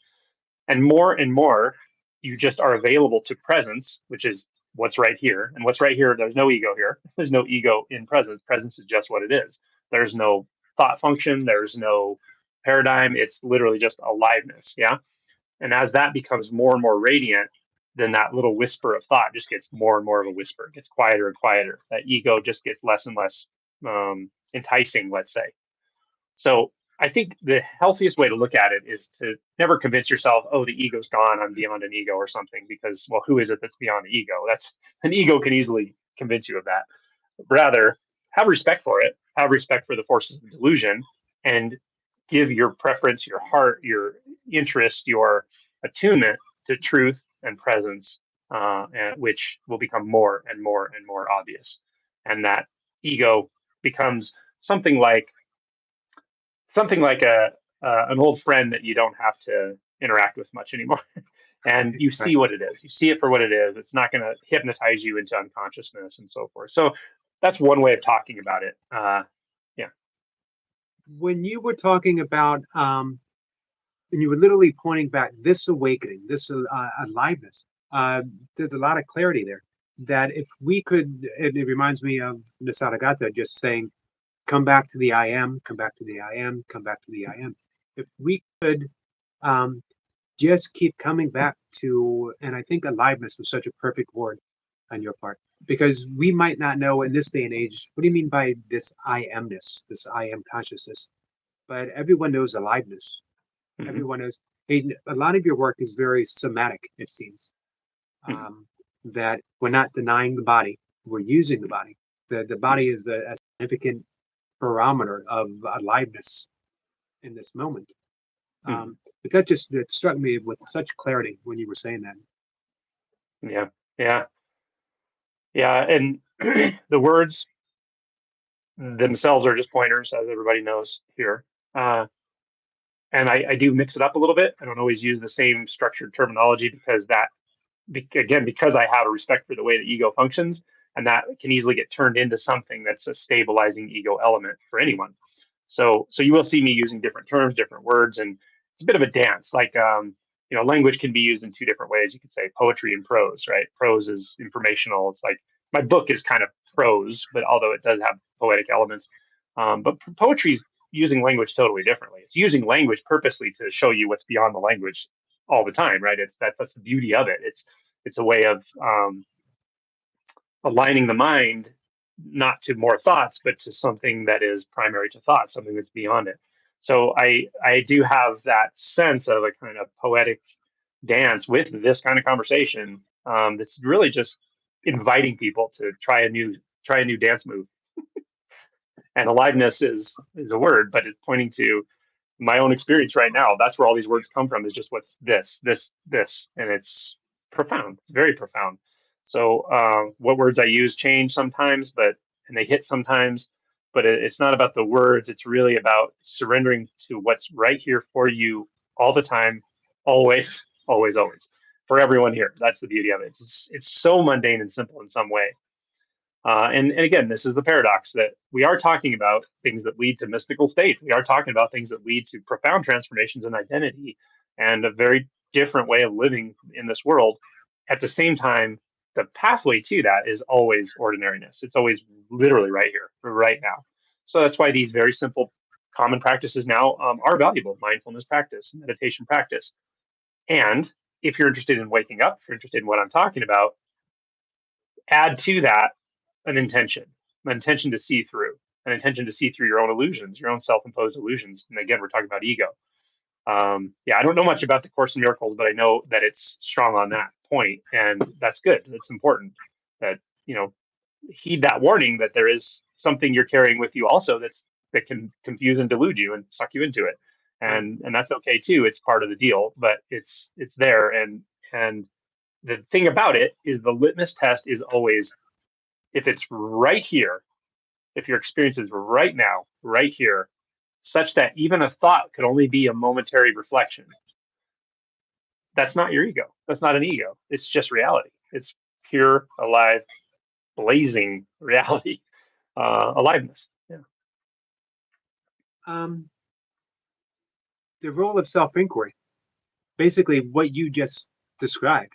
And more, you just are available to presence, which is what's right here. And what's right here, there's no ego here. There's no ego in presence. Presence is just what it is. There's no thought function. There's no paradigm. It's literally just aliveness. Yeah. And as that becomes more and more radiant, then that little whisper of thought just gets more and more of a whisper. It gets quieter and quieter. That ego just gets less and less enticing, let's say. So I think the healthiest way to look at it is to never convince yourself, oh, the ego's gone, I'm beyond an ego or something, because, well, who is it that's beyond the ego? That's an ego can easily convince you of that. Rather, have respect for it, have respect for the forces of delusion, and give your preference, your heart, your interest, your attunement to truth and presence, and which will become more and more and more obvious. And that ego becomes something like a an old friend that you don't have to interact with much anymore. And you see Right. what it is. You see it for what it is. It's not going to hypnotize you into unconsciousness and so forth. So that's one way of talking about it. Yeah. When you were talking about, and you were literally pointing back this awakening, this aliveness, there's a lot of clarity there. That if we could, it reminds me of Nisargata just saying, come back to the I am, come back to the I am, come back to the I am. If we could um, just keep coming back to, and I think aliveness was such a perfect word on your part, because we might not know in this day and age, what do you mean by this I amness, this I am consciousness? But everyone knows aliveness. Hmm. Everyone knows, hey, a lot of your work is very somatic, it seems. Hmm. Um, that we're not denying the body, we're using the body. The body is a significant barometer of aliveness in this moment. Hmm. But that just it struck me with such clarity when you were saying that. Yeah. Yeah. Yeah. And the words themselves are just pointers, as everybody knows here. Uh, and I do mix it up a little bit. I don't always use the same structured terminology because again, because I have a respect for the way the ego functions, and that can easily get turned into something that's a stabilizing ego element for anyone. So you will see me using different terms, different words, and it's a bit of a dance. Like language can be used in two different ways. You could say poetry and prose, right? Prose is informational. It's like my book is kind of prose, but although it does have poetic elements, but poetry is using language totally differently. It's using language purposely to show you what's beyond the language all the time, right? That's the beauty of it. It's a way of aligning the mind not to more thoughts, but to something that is primary to thought, something that's beyond it. So I do have that sense of a kind of poetic dance with this kind of conversation. That's really just inviting people to try a new dance move. And aliveness is a word, but it's pointing to my own experience right now. That's where all these words come from. Is just what's this, and it's profound. It's very profound. So what words I use change sometimes, and they hit sometimes, but it's not about the words. It's really about surrendering to what's right here for you all the time, always, always, always, for everyone here. That's the beauty of it. It's so mundane and simple in some way. And again, this is the paradox that we are talking about things that lead to mystical states. We are talking about things that lead to profound transformations in identity and a very different way of living in this world. At the same time, the pathway to that is always ordinariness. It's always literally right here, right now. So that's why these very simple common practices now are valuable: mindfulness practice, meditation practice. And if you're interested in waking up, if you're interested in what I'm talking about, add to that an intention to see through, an intention to see through your own illusions, your own self-imposed illusions. And again, we're talking about ego. Yeah, I don't know much about the Course in Miracles, but I know that it's strong on that point, and that's good. That's important. That heed that warning that there is something you're carrying with you also that can confuse and delude you and suck you into it, Right. and that's okay too. It's part of the deal, but it's there, and the thing about it is the litmus test is always if it's right here, if your experience is right now, right here, such that even a thought could only be a momentary reflection, that's not your ego. That's not an ego. It's just reality. It's pure, alive, blazing reality, aliveness. Yeah. Um, the role of self-inquiry, basically what you just described,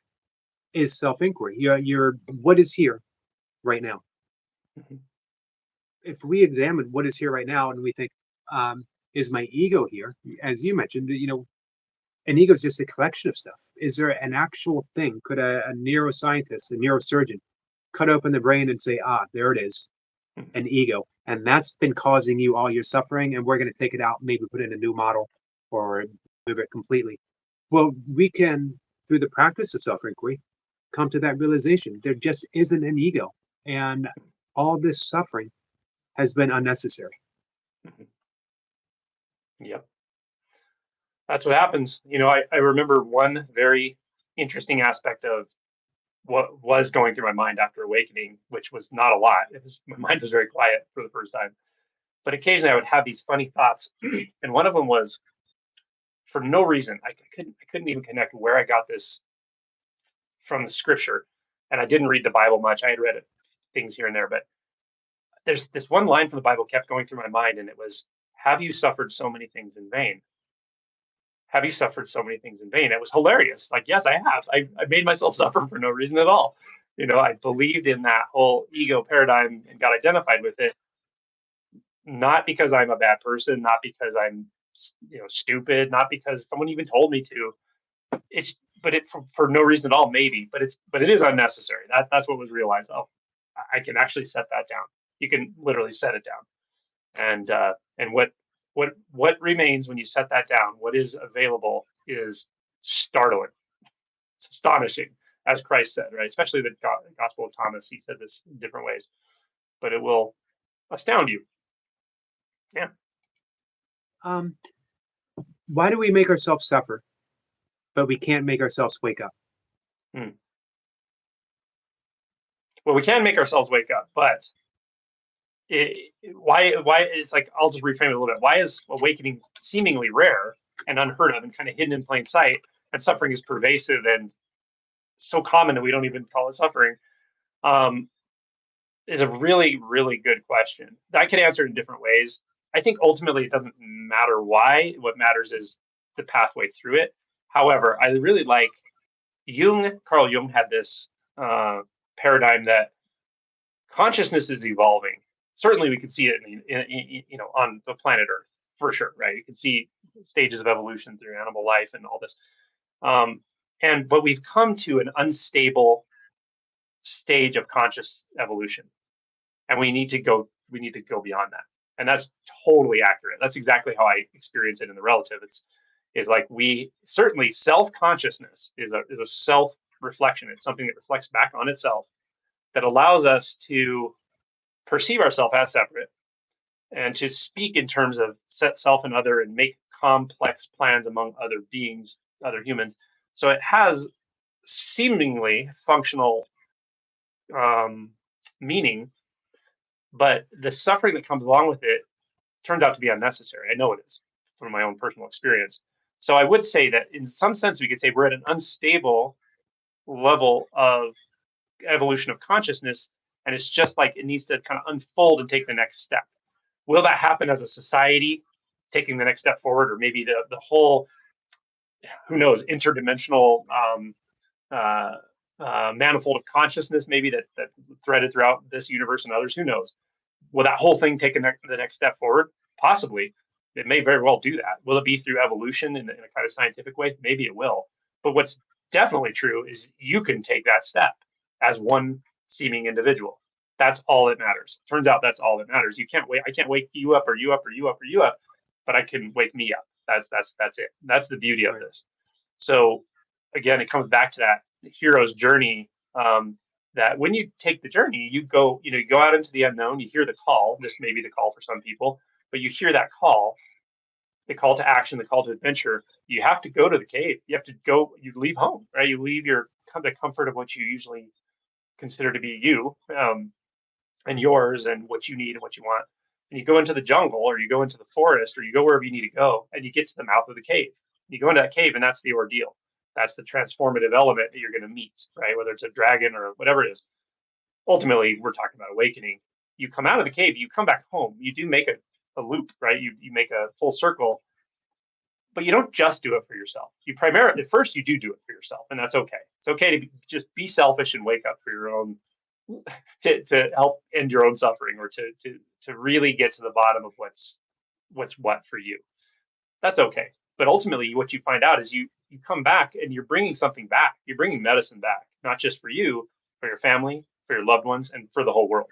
is self-inquiry. You're what is here right now. Mhm. If we examine what is here right now and we think, is my ego here? As you mentioned, an ego is just a collection of stuff. Is there an actual thing? Could a neuroscientist, a neurosurgeon, cut open the brain and say, there it is, Mhm. an ego, and that's been causing you all your suffering, and we're going to take it out, maybe put in a new model or move it completely. Well, we can, through the practice of self-inquiry, come to that realization. There just isn't an ego, and all this suffering has been unnecessary. Mhm. Yep. That's what happens. I remember one very interesting aspect of what was going through my mind after awakening, which was not a lot. My mind was very quiet for the first time. But occasionally I would have these funny thoughts. And one of them was for no reason. I couldn't even connect where I got this from the scripture. And I didn't read the Bible much. I had read it, things here and there, but there's this one line from the Bible kept going through my mind, and it was, "Have you suffered so many things in vain? Have you suffered so many things in vain?" It was hilarious. Like, yes, I have. I made myself suffer for no reason at all. I believed in that whole ego paradigm and got identified with it, not because I'm a bad person, not because I'm stupid, not because someone even told me to. It's but it for no reason at all, maybe. But it is unnecessary. That's what was realized. Oh, I can actually set that down. You can literally set it down. And what remains when you set that down? What is available is startling. It's astonishing, as Christ said, right? Especially the Gospel of Thomas. He said this in different ways, but it will astound you. Yeah. Um, why do we make ourselves suffer, but we can't make ourselves wake up? Hmm. Well, we can make ourselves wake up, but why is like I'll just reframe it a little bit. Why is awakening seemingly rare and unheard of and kind of hidden in plain sight, and suffering is pervasive and so common that we don't even call it suffering? Um, is a really, really good question. I can answer it in different ways. I think ultimately it doesn't matter why. What matters is the pathway through it. However, I really like Carl Jung had this paradigm that consciousness is evolving. Certainly, we can see it, on the planet Earth for sure, right? You can see stages of evolution through animal life and all this. Um, but we've come to an unstable stage of conscious evolution, and we need to go beyond that. And that's totally accurate. That's exactly how I experience it in the relative. Is like, we certainly, self consciousness is a self reflection. It's something that reflects back on itself, that allows us to perceive ourselves as separate and to speak in terms of set self and other, and make complex plans among other beings, other humans. So it has seemingly functional um, meaning, but the suffering that comes along with it turns out to be unnecessary. I know it is from my own personal experience. So I would say that in some sense we could say we're at an unstable level of evolution of consciousness, and it's just like it needs to kind of unfold and take the next step. Will that happen as a society taking the next step forward, or maybe the whole, who knows, interdimensional uh, manifold of consciousness, maybe that threaded throughout this universe and others? Who knows? Will that whole thing take the next step forward? Possibly. It may very well do that. Will it be through evolution in a kind of scientific way? Maybe it will. But what's definitely true is you can take that step as one seeming individual. That's all that matters. Turns out that's all that matters. You can't wait. I can't wake you up, or you up, or you up, or you up, but I can wake me up. That's it. That's the beauty of Right. this. So again, it comes back to that hero's journey. That when you take the journey, you go out into the unknown. You hear the call. This may be the call for some people, but you hear that call, the call to action, the call to adventure. You have to go to the cave. You have to go. You leave home, right? You leave the comfort of what you usually consider to be you, and yours, and what you need and what you want. And you go into the jungle, or you go into the forest, or you go wherever you need to go, and you get to the mouth of the cave. You go into that cave, and that's the ordeal. That's the transformative element that you're going to meet, right? Whether it's a dragon or whatever it is. Ultimately, we're talking about awakening. You come out of the cave, you come back home. You do make a loop, right? You make a full circle, but you don't just do it for yourself. You primarily, at first, you do it for yourself, and that's okay. It's okay to just be selfish and wake up for your own, to help end your own suffering, or to really get to the bottom of what's what for you. That's okay. But ultimately, what you find out is you come back and you're bringing something back. You're bringing medicine back, not just for you, for your family, for your loved ones, and for the whole world.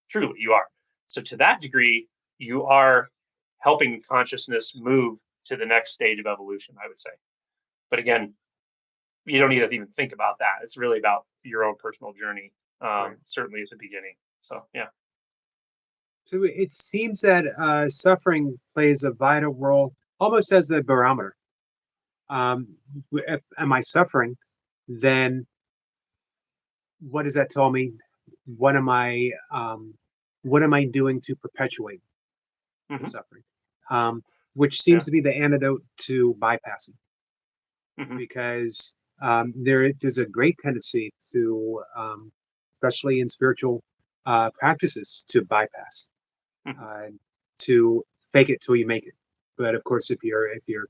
Truly, you are. So to that degree, you are helping consciousness move to the next stage of evolution, I would say. But again, you don't need to even think about that. It's really about your own personal journey, Right. certainly at the beginning. So, yeah. So it seems that suffering plays a vital role, almost as a barometer. If am I suffering, then what does that tell me? What am I what am I doing to perpetuate the Hmm. suffering? Um, which seems Yeah. to be the antidote to bypassing, Hmm. because there's a great tendency to, especially in spiritual practices, to bypass, Hmm. uh, to fake it till you make it. But of course, if you're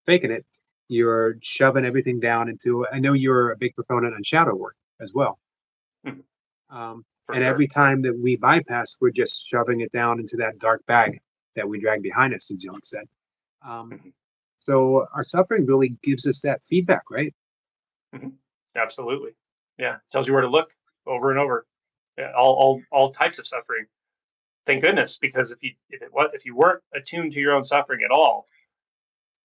faking it, you're shoving everything down into. I know you're a big proponent on shadow work as well. Hmm. For And sure. every time that we bypass, we're just shoving it down into that dark bag that we drag behind us, as Young said. Um, Hmm. so our suffering really gives us that feedback, right? Hmm. Absolutely. Yeah. Tells you where to look over and over. Yeah, all types of suffering. Thank goodness, because if you weren't attuned to your own suffering at all,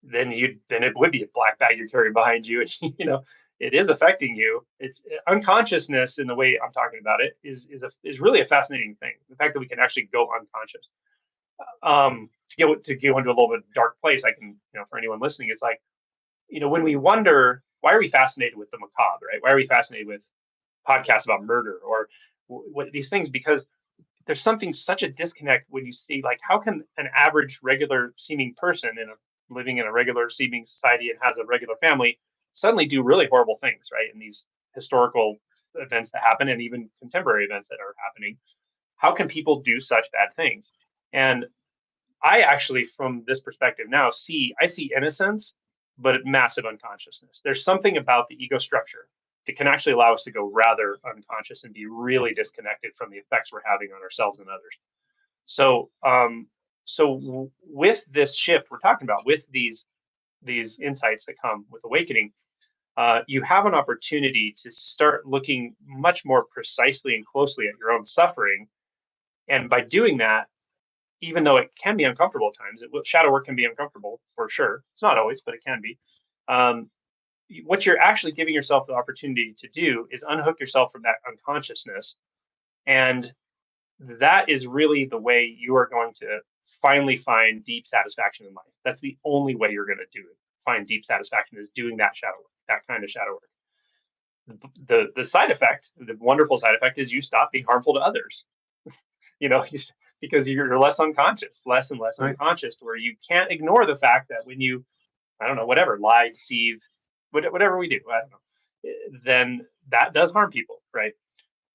then it would be a black bag you're carrying behind you, and it is affecting you. It's unconsciousness, in the way I'm talking about it, is really a fascinating thing. The fact that we can actually go unconscious. To go into a little bit dark place, I can, for anyone listening, it's like, when we wonder, why are we fascinated with the macabre, right? Why are we fascinated with podcasts about murder, or what these things? Because there's something, such a disconnect when you see, like, how can an average regular seeming person living in a regular seeming society and has a regular family suddenly do really horrible things, right? In these historical events that happen, and even contemporary events that are happening, how can people do such bad things? And I actually, from this perspective now, I see innocence but massive unconsciousness. There's something about the ego structure that can actually allow us to go rather unconscious and be really disconnected from the effects we're having on ourselves and others. So, with this shift we're talking about, with these insights that come with awakening, you have an opportunity to start looking much more precisely and closely at your own suffering. And by doing that, even though it can be uncomfortable at times, shadow work can be uncomfortable for sure. It's not always, but it can be. Um, what you're actually giving yourself the opportunity to do is unhook yourself from that unconsciousness. And that is really the way you are going to finally find deep satisfaction in life. That's the only way you're going to do it. Find deep satisfaction is doing that shadow work, that kind of shadow work. The side effect, the wonderful side effect, is you stop being harmful to others. You know, because you're less unconscious, less and less Right. unconscious, where you can't ignore the fact that when you, I don't know, whatever, lie, deceive, whatever we do, I don't know, then that does harm people, right?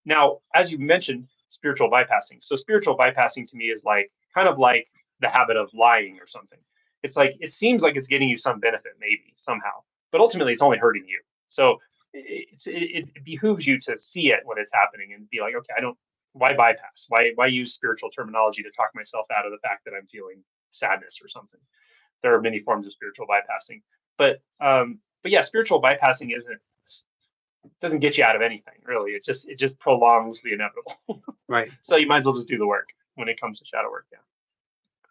Now, as you mentioned, spiritual bypassing. So spiritual bypassing to me is like kind of like the habit of lying or something. It's like it seems like it's getting you some benefit, maybe somehow, but ultimately it's only hurting you. So it behooves you to see it when it's happening and be like, okay, I don't. Why bypass? Why use spiritual terminology to talk myself out of the fact that I'm feeling sadness or something? There are many forms of spiritual bypassing, but yeah, spiritual bypassing isn't doesn't get you out of anything really. It just prolongs the inevitable. Right. So you might as well just do the work when it comes to shadow work. Yeah.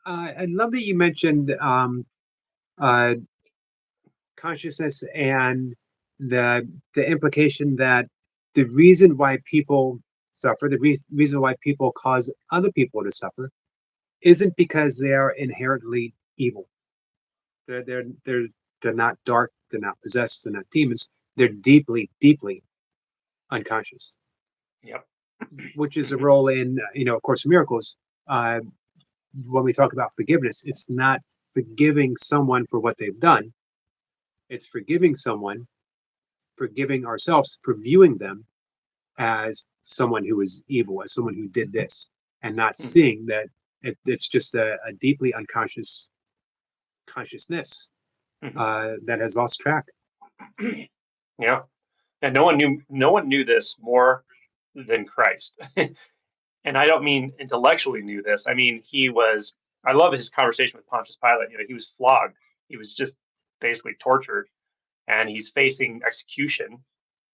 I love that you mentioned uh, consciousness and the implication that the reason why people suffer, the reason why people cause other people to suffer, isn't because they are inherently evil. They're not dark. They're not possessed. They're not demons. They're deeply, deeply unconscious, Yep. which is a role in of Course in Miracles. Uh, when we talk about forgiveness, it's not forgiving someone for what they've done. It's forgiving someone, forgiving ourselves for viewing them as someone who is evil, as someone who did this, and not Mhm. seeing that it's just a deeply unconscious consciousness Mhm. that has lost track. Yeah. And no one knew this more than Christ. And I don't mean intellectually knew this. I mean he was. I love his conversation with Pontius Pilate. He was flogged. He was just basically tortured, and he's facing execution.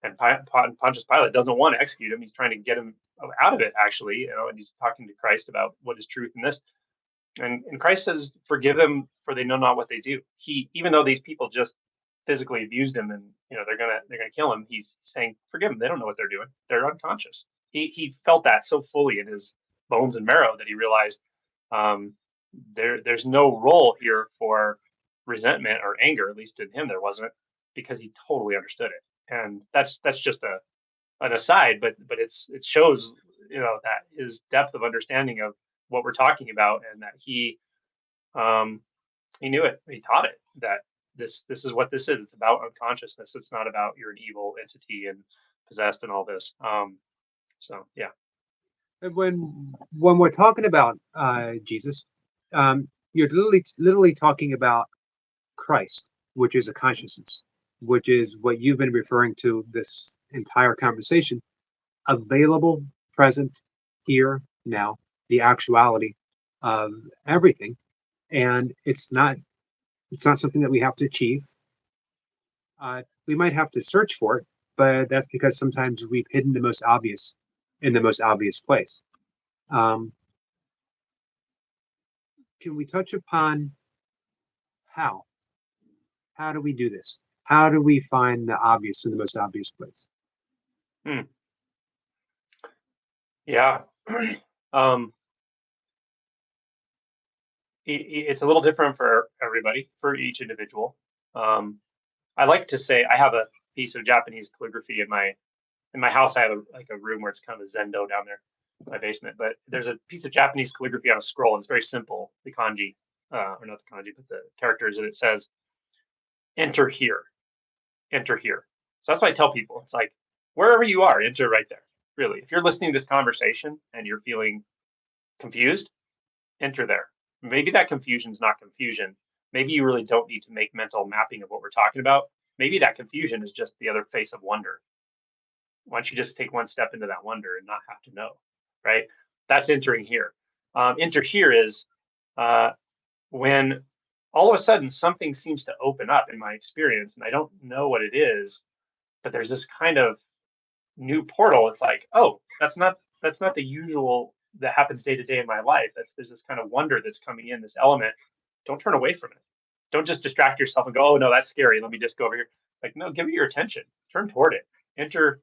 And Pontius Pilate doesn't want to execute him. He's trying to get him out of it, actually. And he's talking to Christ about what is truth in this. And Christ says, "Forgive them, for they know not what they do." Even though these people just physically abused him, and they're gonna kill him, he's saying, "Forgive them. They don't know what they're doing. They're unconscious." He felt that so fully in his bones and marrow that he realized um, there's no role here for resentment or anger. At least in him, there wasn't, because he totally understood it. And that's just an aside, but it shows that his depth of understanding of what we're talking about, and that um, he knew it. He taught it that this is what this is. It's about unconsciousness. It's not about you're an evil entity and possessed and all this. So yeah. And when we're talking about Jesus, you're literally talking about Christ, which is a consciousness, which is what you've been referring to this entire conversation, available, present, here, now, the actuality of everything. And it's not something that we have to achieve. We might have to search for it, but that's because sometimes we've hidden the most obvious in the most obvious place. Um, can we touch upon how? How do we do this? How do we find the obvious in the most obvious place? Hmm. Yeah. um, it's a little different for everybody, for each individual. Um, I like to say I have a piece of Japanese calligraphy in my house. I have like a room where it's kind of a zendo down there, in my basement. But there's a piece of Japanese calligraphy on a scroll. It's very simple. The kanji, or not the kanji, but the characters, and it says "Enter here, enter here." So that's what I tell people. It's like wherever you are, enter right there. Really, if you're listening to this conversation and you're feeling confused, enter there. Maybe that confusion is not confusion. maybe you really don't need to make mental mapping of what we're talking about. Maybe that confusion is just the other face of wonder. Why don't you just take one step into that wonder and not have to know, right? That's entering here. Enter here is when all of a sudden something seems to open up in my experience, and I don't know what it is, but there's this kind of new portal. It's like, oh, that's not the usual that happens day to day in my life. There's this kind of wonder that's coming in, this element. Don't turn away from it. Don't just distract yourself and go, oh no, that's scary. Let me just go over here. Like, no, give it your attention. Turn toward it. Enter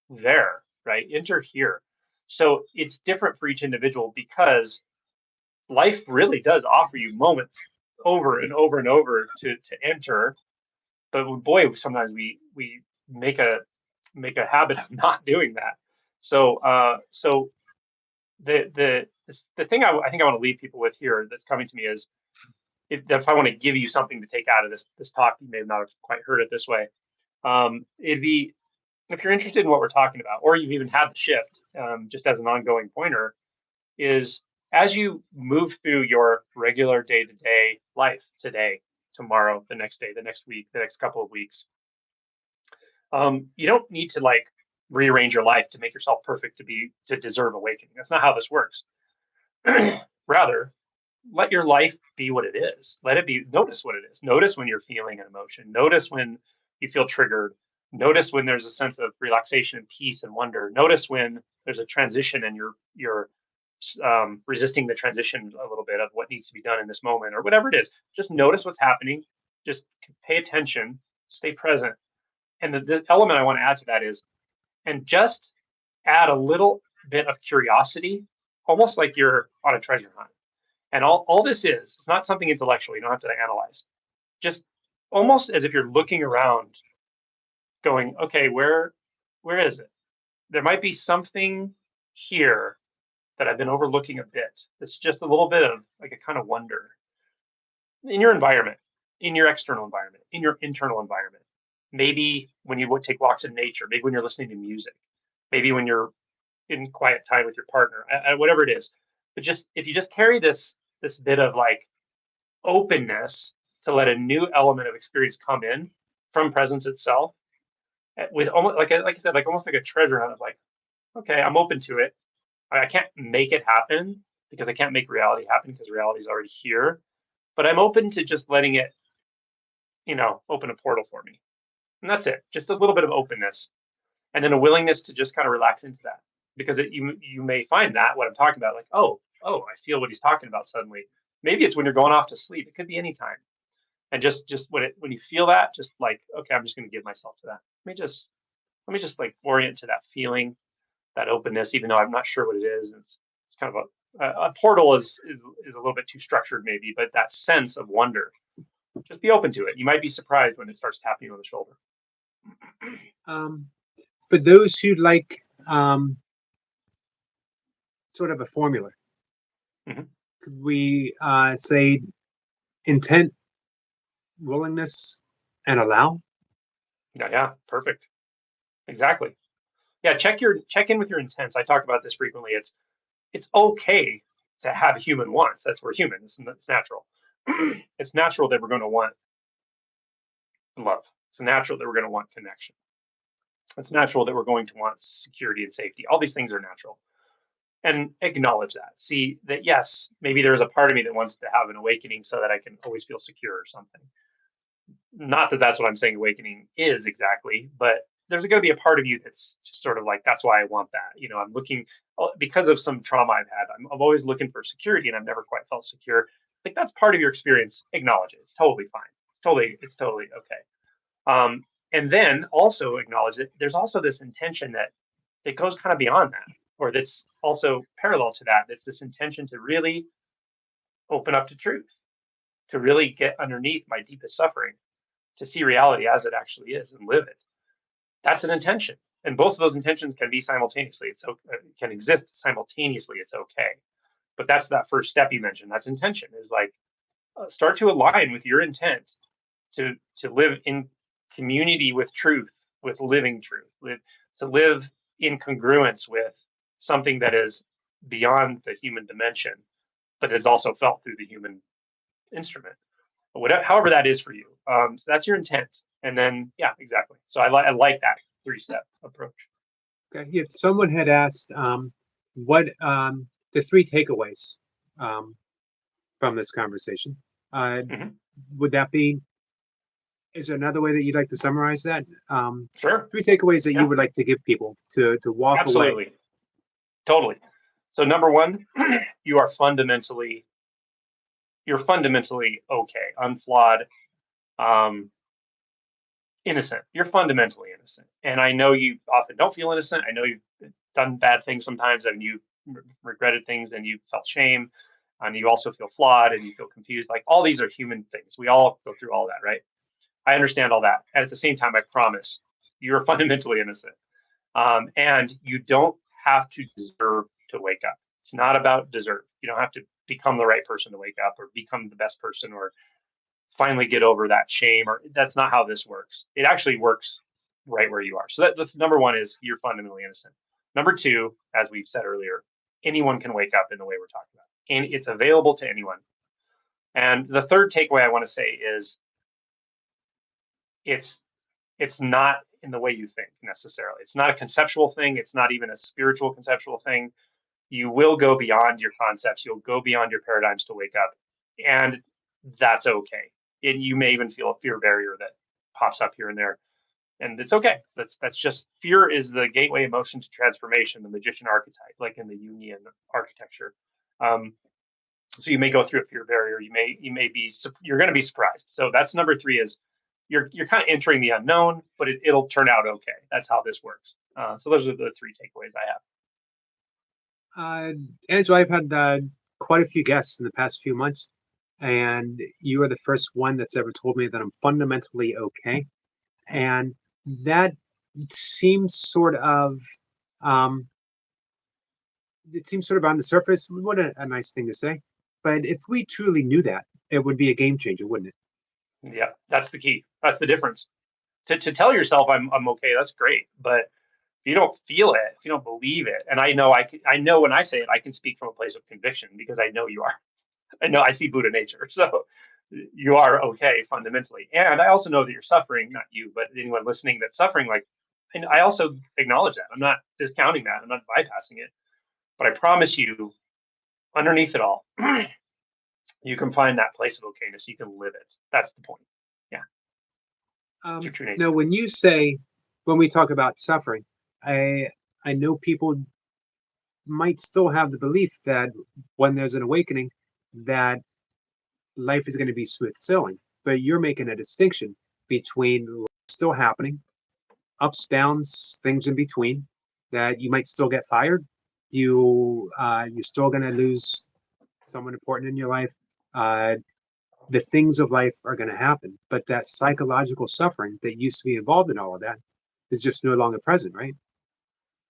there, right? Enter here. So it's different for each individual because life really does offer you moments over and over and over to enter. But boy, sometimes we make a habit of not doing that. So the thing I think I want to leave people with here that's coming to me is if I want to give you something to take out of this talk, you may not have quite heard it this way. It'd be if you're interested in what we're talking about, or you've even had the shift, just as an ongoing pointer, is as you move through your regular day to day life today, tomorrow, the next day, the next week, the next couple of weeks, you don't need to like rearrange your life to make yourself perfect to deserve awakening. That's not how this works. Rather, let your life be what it is. Let it be. Notice what it is. Notice when you're feeling an emotion. Notice when you feel triggered. Notice when there's a sense of relaxation and peace and wonder. Notice when there's a transition and you're resisting the transition a little bit of what needs to be done in this moment or whatever it is. Just notice what's happening. Just pay attention. Stay present. And the element I want to add to that is, and just add a little bit of curiosity, almost like you're on a treasure hunt. And all this is, it's not something intellectual. You don't have to analyze. Just almost as if you're looking around, going, okay, where is it? There might be something here that I've been overlooking a bit. It's just a little bit of like a kind of wonder in your environment, in your external environment, in your internal environment. Maybe when you would take walks in nature, maybe when you're listening to music, maybe when you're in quiet time with your partner, whatever it is. But just if you just carry this bit of like openness to let a new element of experience come in from presence itself, with almost like I said, like almost like a treasure hunt of like, okay, I'm open to it. I can't make it happen because I can't make reality happen because reality is already here. But I'm open to just letting it, open a portal for me. And that's it. Just a little bit of openness, and then a willingness to just kind of relax into that. Because you may find that what I'm talking about, like, oh, I feel what he's talking about suddenly. Maybe it's when you're going off to sleep. It could be any time. And just when you feel that, just like, okay, I'm just going to give myself to that. Let me just like orient to that feeling, that openness, even though I'm not sure what it is. It's kind of a portal is a little bit too structured maybe, but that sense of wonder, just be open to it. You might be surprised when it starts tapping you on the shoulder. For those who like sort of a formula, Hmm. could we say intent, willingness, and allow? Yeah, perfect. Exactly. Yeah, check in with your intents. I talk about this frequently. It's okay to have human wants. That's we're humans. And that's natural. It's natural that we're going to want love. It's natural that we're going to want connection. It's natural that we're going to want security and safety. All these things are natural. And acknowledge that. See that, yes, maybe there's a part of me that wants to have an awakening so that I can always feel secure or something. Not that that's what I'm saying awakening is exactly, but there's going to be a part of you that's just sort of like, that's why I want that. I'm looking because of some trauma I've had. I'm always looking for security and I've never quite felt secure. Like that's part of your experience. Acknowledge it. It's totally fine. It's totally okay. And then also acknowledge that there's also this intention that it goes kind of beyond that, or that's also parallel to that. It's this intention to really open up to truth, to really get underneath my deepest suffering, to see reality as it actually is and live it. That's an intention. And both of those intentions can be simultaneously. Can exist simultaneously. It's okay. But that's that first step you mentioned. That's intention. Is like start to align with your intent to live in community with truth, with living truth, to live in congruence with something that is beyond the human dimension, but is also felt through the human instrument. whatever, however that is for you. So that's your intent. And then, yeah, exactly. So I like that 3-step approach. Okay. If someone had asked what the three takeaways um, from this conversation, uh, Hmm. would that be? Is there another way that you'd like to summarize that? Sure. Three takeaways that you Yeah, would like to give people to walk away. absolutely. Totally. So number one, you are fundamentally, you're fundamentally okay, unflawed, um, innocent. You're fundamentally innocent. And I know you often don't feel innocent. I know you've done bad things sometimes and you regretted things and you felt shame and you also feel flawed and you feel confused. Like all these are human things. We all go through all that, right? I understand all that. And at the same time, I promise you're fundamentally innocent. And you don't have to deserve to wake up. It's not about deserve. You don't have to become the right person to wake up or become the best person or finally get over that shame, or that's not how this works. It actually works right where you are. So that number one is you're fundamentally innocent. Number two, as we said earlier, anyone can wake up in the way we're talking about, and it's available to anyone. And the third takeaway I want to say is it's it's not in the way you think necessarily. It's not a conceptual thing. It's not even a spiritual conceptual thing. You will go beyond your concepts. You'll go beyond your paradigms to wake up, and that's okay. And you may even feel a fear barrier that pops up here and there, and it's okay. That's just fear is the gateway emotion to transformation, the magician archetype, like in the Jungian architecture. Um, so you may go through a fear barrier. You may be you're going to be surprised. So that's number three is you're kind of entering the unknown, but it'll turn out okay. That's how this works. So those are the three takeaways I have. Uh, Angelo, I've had quite a few guests in the past few months, and you are the first one that's ever told me that I'm fundamentally okay. And that seems sort of, um, it seems sort of on the surface, what a nice thing to say. But if we truly knew that, it would be a game changer, wouldn't it? Yeah, that's the key. That's the difference. To tell yourself I'm okay, that's great. But if you don't feel it, if you don't believe it, and I know when I say it, I can speak from a place of conviction because I know you are. I know I see Buddha nature. So you are okay fundamentally. And I also know that you're suffering, not you, but anyone listening that's suffering, like, and I also acknowledge that. I'm not discounting that. I'm not bypassing it. But I promise you, underneath it all, you can find that place of okayness. You can live it. That's the point. Yeah. It's your true Now, nature. when you say, when we talk about suffering, I I know people might still have the belief that when there's an awakening, that life is going to be smooth sailing. But you're making a distinction between life still happening, ups, downs, things in between, that you might still get fired. You're still going to lose someone important in your life. Uh, the things of life are going to happen, but that psychological suffering that used to be involved in all of that is just no longer present, right?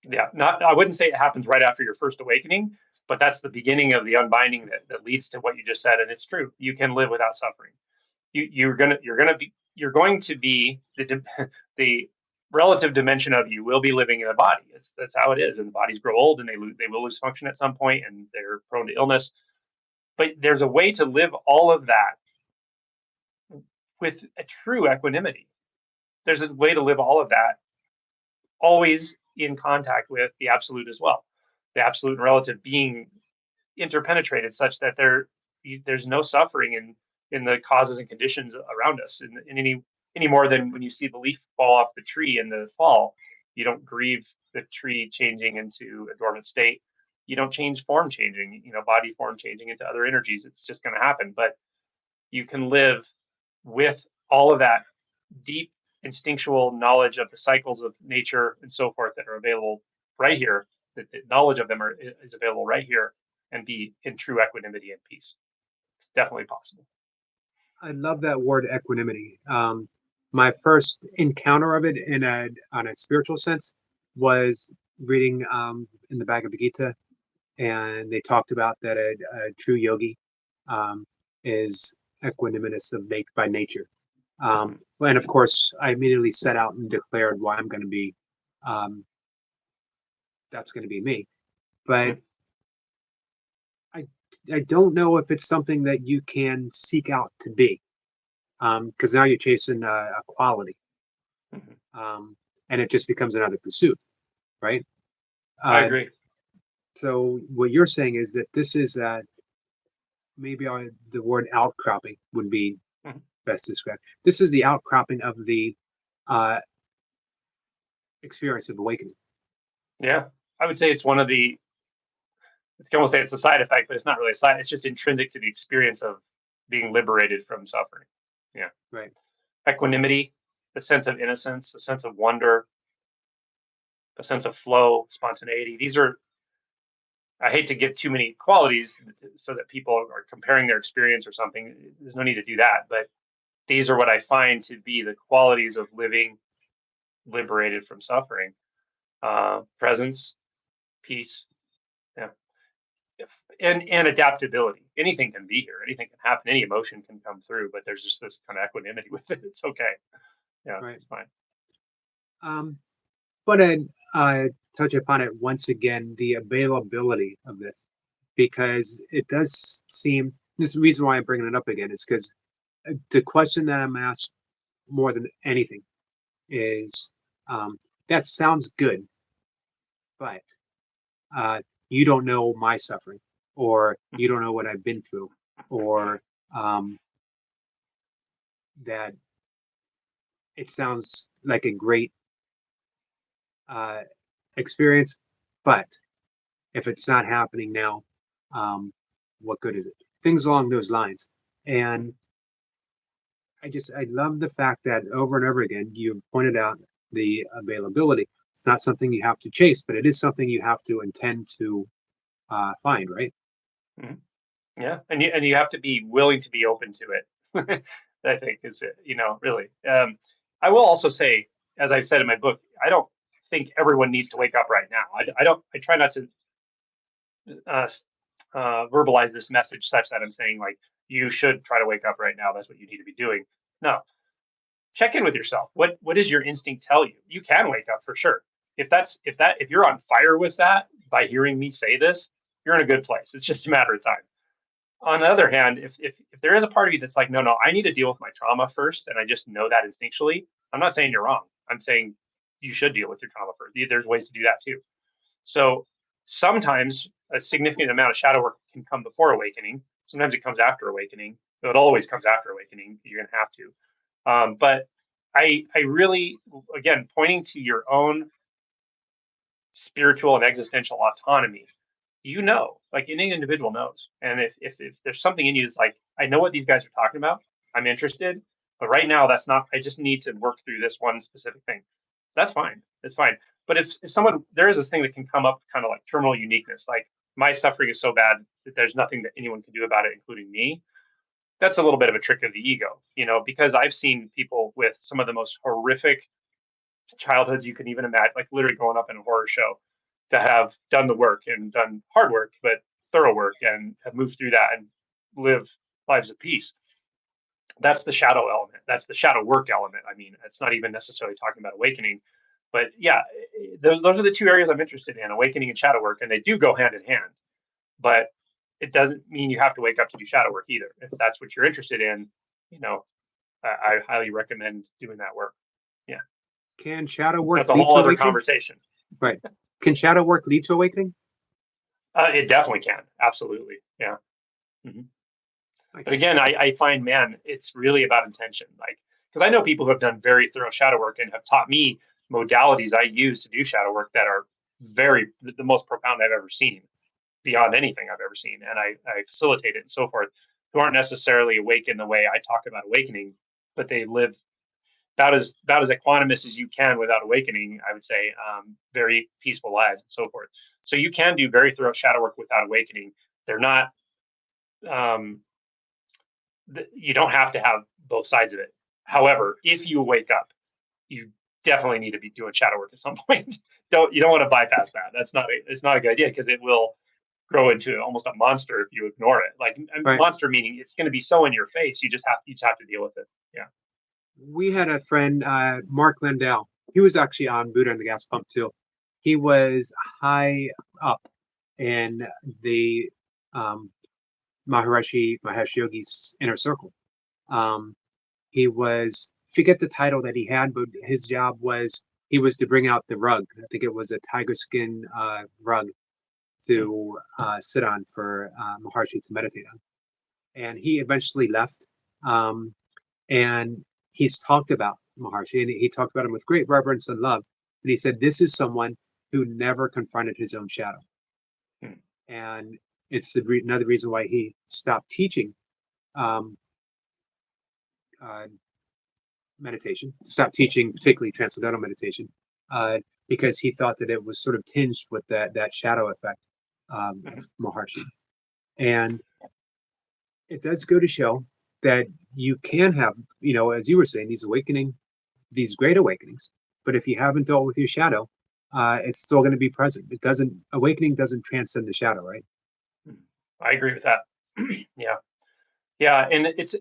Yeah. Not I wouldn't say it happens right after your first awakening, but that's the beginning of the unbinding that leads to what you just said. And it's true. You can live without suffering. You're going to be the relative dimension of you will be living in a body. That's how it is, and the bodies grow old and they will lose function at some point, and they're prone to illness. But there's a way to live all of that with a true equanimity. There's a way to live all of that always in contact with the absolute as well, the absolute and relative being interpenetrated such that there's no suffering in the causes and conditions around us in any more than when you see the leaf fall off the tree in the fall. You don't grieve the tree changing into a dormant state. You don't change form changing, body form changing into other energies. It's just going to happen. But you can live with all of that deep instinctual knowledge of the cycles of nature and so forth that are available right here. That the knowledge of them is available right here, and be in true equanimity and peace. It's definitely possible. I love that word equanimity. My first encounter of it in a on a spiritual sense was reading in the Bhagavad Gita, and they talked about that a true yogi um, is equanimous by nature. Mhm. And of course, I immediately set out and declared why I'm going to be. Um, that's going to be me. But Mhm. I I don't know if it's something that you can seek out to be. because now you're chasing a quality, and it just becomes another pursuit, right? I agree. So what you're saying is that this is maybe the word outcropping would be Mhm. best described. This is the outcropping of the uh, experience of awakening. Yeah, I would say it's one of the. You can almost say it's a side effect, but it's not really a side. It's just intrinsic to the experience of being liberated from suffering. Yeah, Right. equanimity, a sense of innocence, a sense of wonder, a sense of flow, spontaneity. These are. I hate to give too many qualities so that people are comparing their experience or something. There's no need to do that, but these are what I find to be the qualities of living liberated from suffering: presence, peace, yeah, and adaptability. Anything can be here. Anything can happen. Any emotion can come through, but there's just this kind of equanimity with it. It's okay. Yeah, Right. it's fine. Um, but touch upon it once again, the availability of this, because it does seem. This is the reason why I'm bringing it up again is because the question that I'm asked more than anything is, that sounds good, but uh, you don't know my suffering, or you don't know what I've been through, or um, that it sounds like a great uh, experience, but if it's not happening now, um, what good is it? Things along those lines. And I love the fact that over and over again, you've pointed out the availability. It's not something you have to chase, but it is something you have to intend to find, right? Mhm. Yeah, and you have to be willing to be open to it. I think is it, really. I will also say, as I said in my book, I don't think everyone needs to wake up right now. I don't. I try not to uh, verbalize this message such that I'm saying like you should try to wake up right now. That's what you need to be doing. No, check in with yourself. What does your instinct tell you? You can wake up for sure. If you're on fire with that by hearing me say this, you're in a good place. It's just a matter of time. On the other hand, if there is a part of you that's like, no, I need to deal with my trauma first, and I just know that instinctually, I'm not saying you're wrong. I'm saying you should deal with your trauma first. There's ways to do that too. So sometimes a significant amount of shadow work can come before awakening. Sometimes it comes after awakening. It always comes after awakening. You're gonna have to. But I really, again, pointing to your own spiritual and existential autonomy, like any individual knows. And if there's something in you that's like, I know what these guys are talking about, I'm interested, but right now that's not, I just need to work through this one specific thing. That's fine. It's fine. But if someone, there is this thing that can come up kind of like terminal uniqueness, like my suffering is so bad that there's nothing that anyone can do about it, including me. That's a little bit of a trick of the ego, because I've seen people with some of the most horrific childhoods you can even imagine, like literally growing up in a horror show, to have done the work and done hard work, but thorough work, and have moved through that and live lives of peace. That's the shadow element. That's the shadow work element. I mean, it's not even necessarily talking about awakening, but yeah, those are the two areas I'm interested in: awakening and shadow work, and they do go hand in hand. But it doesn't mean you have to wake up to do shadow work either. If that's what you're interested in, you know, I highly recommend doing that work. Yeah, Can shadow work that's a lead whole to other awakening? conversation. Right. Can shadow work lead to awakening? It definitely can. Absolutely. Yeah. hmm But Nice. again, I find, man, it's really about intention. Like, because I know people who have done very thorough shadow work and have taught me modalities I use to do shadow work that are the most profound I've ever seen, beyond anything I've ever seen. And I facilitate it and so forth, who aren't necessarily awake in the way I talk about awakening, but they live about as equanimous as you can without awakening. I would say very peaceful lives and so forth. So you can do very thorough shadow work without awakening. They're not. Um, you don't have to have both sides of it. However, if you wake up, you definitely need to be doing shadow work at some point. You don't want to bypass that. It's not a good idea because it will grow into almost a monster if you ignore it. Like a Right. monster meaning it's going to be so in your face. You just have to deal with it. Yeah. We had a friend, Mark Landau. He was actually on Buddha and the Gas Pump too. He was high up in the um, Maharishi Mahesh Yogi's inner circle. Um, he was, forget the title that he had, but his job was, he was to bring out the rug. I think it was a tiger skin rug Hmm. to sit on for Maharshi to meditate on. And he eventually left. Um, and he's talked about Maharshi, and he talked about him with great reverence and love. And he said, "This is someone who never confronted his own shadow." Hmm. And it's another reason why he stopped teaching um, uh, meditation, stopped teaching, particularly transcendental meditation, because he thought that it was sort of tinged with that shadow effect of Hmm. Maharshi. And it does go to show that you can have, as you were saying, these great awakenings. But if you haven't dealt with your shadow, it's still going to be present. Awakening doesn't transcend the shadow, right? Hmm. I agree with that. Yeah. Yeah. And it's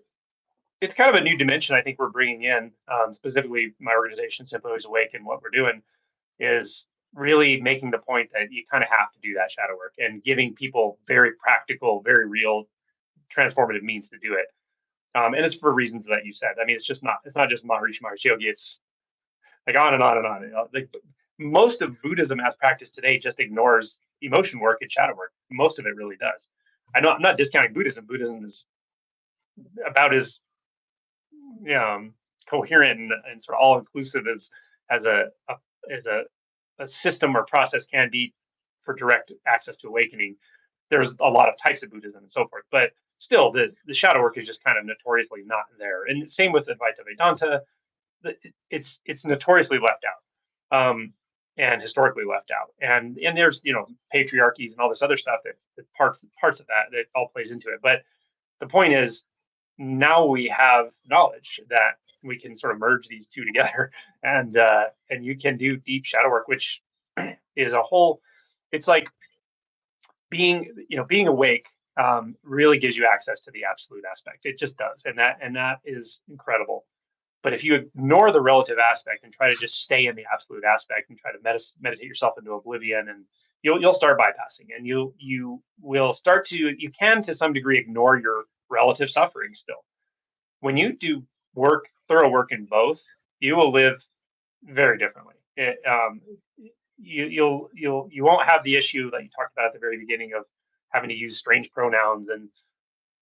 kind of a new dimension I think we're bringing in, specifically my organization, Simply Always Awake, and what we're doing is really making the point that you kind of have to do that shadow work and giving people very practical, very real, transformative means to do it. And it's for reasons that you said. I mean, it's not just Maharishi Yogi. It's like on and on and on. Like most of Buddhism as practiced today just ignores emotion work and shadow work. Most of it really does. I know I'm not discounting Buddhism. Buddhism is about as coherent and sort of all inclusive as as a system or process can be for direct access to awakening. There's a lot of types of Buddhism and so forth, but still, the shadow work is just kind of notoriously not there. And same with Advaita Vedanta, it's notoriously left out, and historically left out. And there's patriarchies and all this other stuff that parts of that all plays into it. But the point is, now we have knowledge that we can sort of merge these two together, and you can do deep shadow work, which is a whole. It's like being awake really gives you access to the absolute aspect. It just does, and that is incredible. But if you ignore the relative aspect and try to just stay in the absolute aspect and try to meditate yourself into oblivion, and you'll start bypassing, and you will start to you can to some degree ignore your relative suffering still. When you do thorough work in both, you will live very differently. You won't have the issue that you talked about at the very beginning of having to use strange pronouns and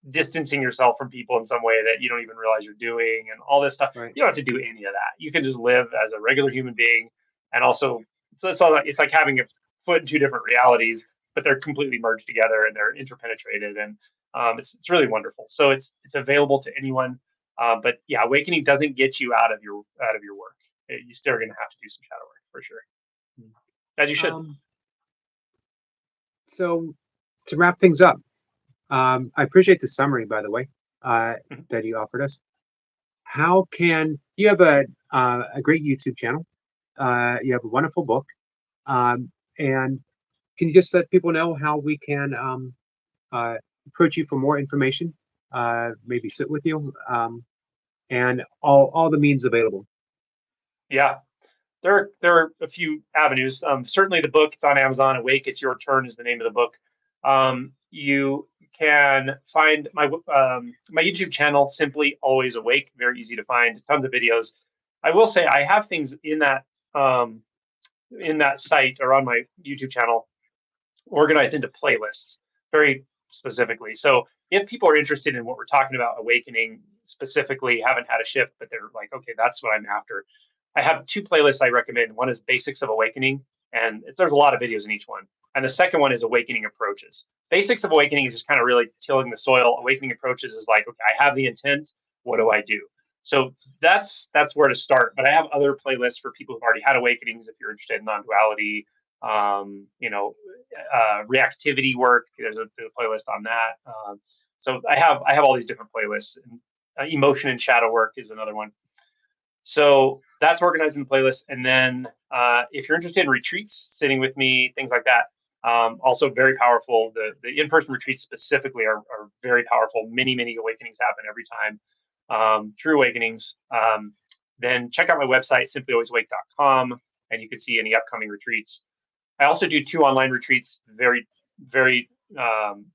distancing yourself from people in some way that you don't even realize you're doing and all this stuff. Right. You don't have to do any of that. You can just live as a regular human being, and also it's like having a foot in two different realities, but they're completely merged together and they're interpenetrated, and it's really wonderful. So it's available to anyone. But yeah, awakening doesn't get you out of your work. You still are going to have to do some shadow work for sure, as you should. Um, so to wrap things up, I appreciate the summary, by the way, Mhm. that you offered us. How can you have a great YouTube channel? You have a wonderful book, and can you just let people know how we can uh, approach you for more information? Maybe sit with you, and all the means available. Yeah, there are a few avenues. Certainly, the book it's on Amazon. Awake, It's Your Turn is the name of the book. You can find my YouTube channel, Simply Always Awake. Very easy to find. Tons of videos. I will say I have things um, in that site or on my YouTube channel organized into playlists very specifically. So if people are interested in what we're talking about, awakening specifically, haven't had a shift, but they're like, okay, that's what I'm after. I have two playlists I recommend. One is Basics of Awakening, and there's a lot of videos in each one. And the second one is Awakening Approaches. Basics of Awakening is just kind of really tilling the soil. Awakening Approaches is like, okay, I have the intent. What do I do? So that's where to start. But I have other playlists for people who've already had awakenings. If you're interested in non-duality, um, you know, reactivity work. There's a playlist on that. So I have all these different playlists. And, emotion and shadow work is another one. So that's organized in the playlist. And then if you're interested in retreats, sitting with me, things like that, also very powerful. The in-person retreats specifically are very powerful. Many awakenings happen every time through awakenings. Then check out my website, simplyalwaysawake.com, and you can see any upcoming retreats. I also do two online retreats, very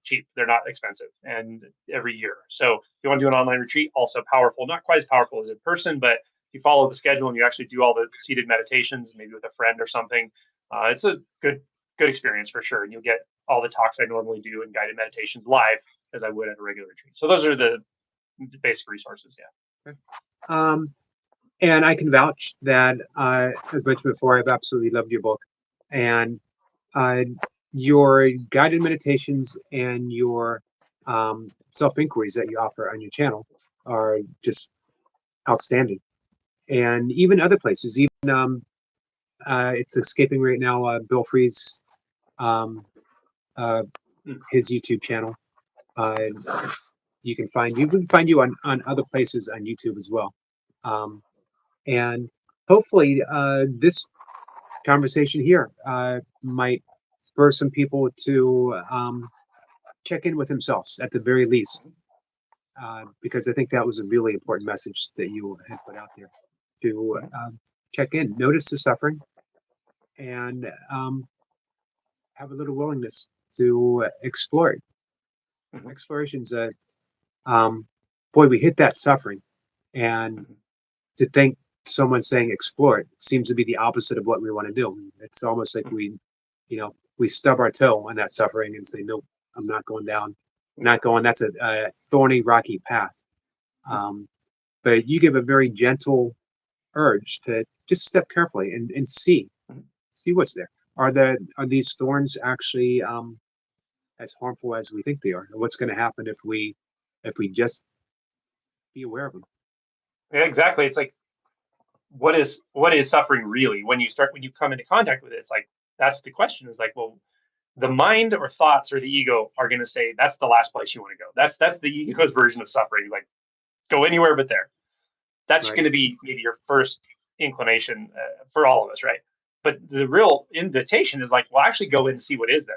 cheap. They're not expensive, and every year. So if you want to do an online retreat, also powerful. Not quite as powerful as in person, but if you follow the schedule and you actually do all the seated meditations, maybe with a friend or something, it's a good experience for sure. And you'll get all the talks I normally do and guided meditations live as I would at a regular retreat. So those are the basic resources. Yeah. Um, and I can vouch that, as mentioned before, I've absolutely loved your book, and uh, your guided meditations and your self inquiries that you offer on your channel are just outstanding. And even other places, even it's escaping right now. Bill Free's um, uh, his YouTube channel. Uh, you can find you on other places on YouTube as well. Um, and hopefully, this conversation here might spur some people to check in with themselves at the very least, because I think that was a really important message that you had put out there to check in, notice the suffering, and have a little willingness to explore it. Exploration's boy, we hit that suffering, and to think someone saying explore it seems to be the opposite of what we want to do. It's almost like we stub our toe on that suffering and say, nope, I'm not going down, not going. That's a thorny, rocky path. But you give a very gentle urge to just step carefully and see what's there. Are these thorns actually as harmful as we think they are? And what's going to happen if we just be aware of them? Yeah, exactly. It's like what is suffering really? When you come into contact with it, it's like that's the question. Is like, well, the mind or thoughts or the ego are going to say that's the last place you want to go. That's the ego's version of suffering. Like go anywhere but there. That's Right. going to be maybe your first inclination for all of us, right? But the real invitation is like, well, actually go in and see what is there.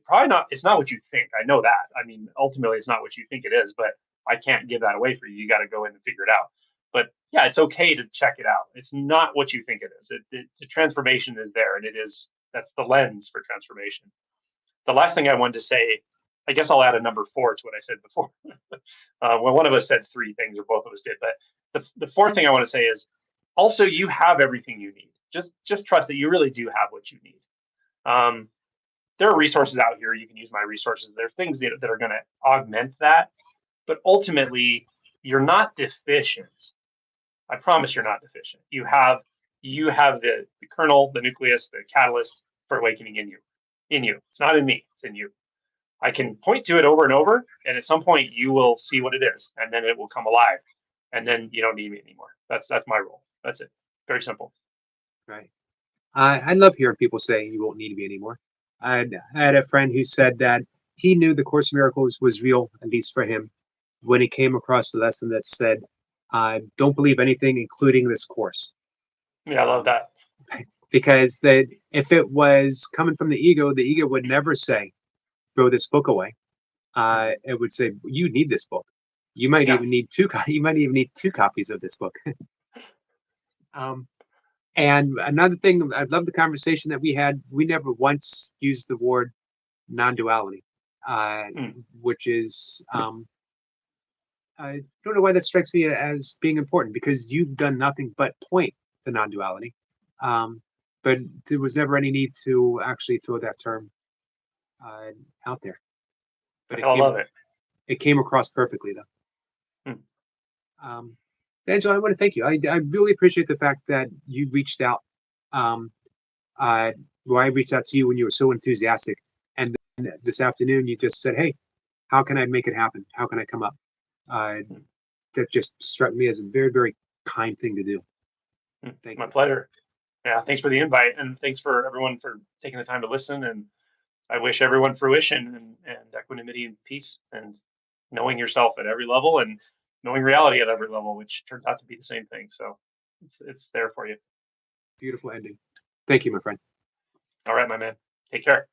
Probably not. It's not what you think. I know that. I mean, ultimately, it's not what you think it is. But I can't give that away for you. You got to go in and figure it out. But yeah, it's okay to check it out. It's not what you think it is. The transformation is there, and that's the lens for transformation. The last thing I wanted to say, I guess I'll add a number 4 to what I said before. Well, one of us said 3 things, or both of us did. But the fourth thing I want to say is also you have everything you need. Just trust that you really do have what you need. Um, there are resources out here. You can use my resources. There are things that are going to augment that. But ultimately, you're not deficient. I promise you're not deficient. You have the kernel, the nucleus, the catalyst for awakening in you. In you. It's not in me. It's in you. I can point to it over and over, and at some point you will see what it is, and then it will come alive, and then you don't need me anymore. That's my role. That's it. Very simple. Right. I love hearing people say you won't need me anymore. I had a friend who said that he knew the Course of Miracles was real, at least for him, when he came across the lesson that said, "Don't believe anything, including this course," Yeah, I love um, that. because that if it was coming from the ego would never say, "Throw this book away." It would say, "You need this book. You might Yeah. even need two. You might even need 2 copies of this book." um, And another thing, I love the conversation that we had. We never once used the word non-duality, uh, Mm. which is I don't know why that strikes me as being important because you've done nothing but point to non-duality, um, but there was never any need to actually throw that term uh, out there. But I love it. it came across perfectly though. Mm. Um, Angela, I want to thank you. I really appreciate the fact that you reached out. Um, uh, I reached out to you when you were so enthusiastic, and then this afternoon you just said, "Hey, how can I make it happen? How can I come up?" Uh, Mm. that just struck me as a very, very kind thing to do. Mm. Thank My you. pleasure. Yeah, thanks for the invite, and thanks for everyone for taking the time to listen. And I wish everyone fruition and equanimity and peace and knowing yourself at every level and knowing reality at every level, which turns out to be the same thing. So it's there for you. Beautiful ending. Thank you, my friend. All right, my man. Take care.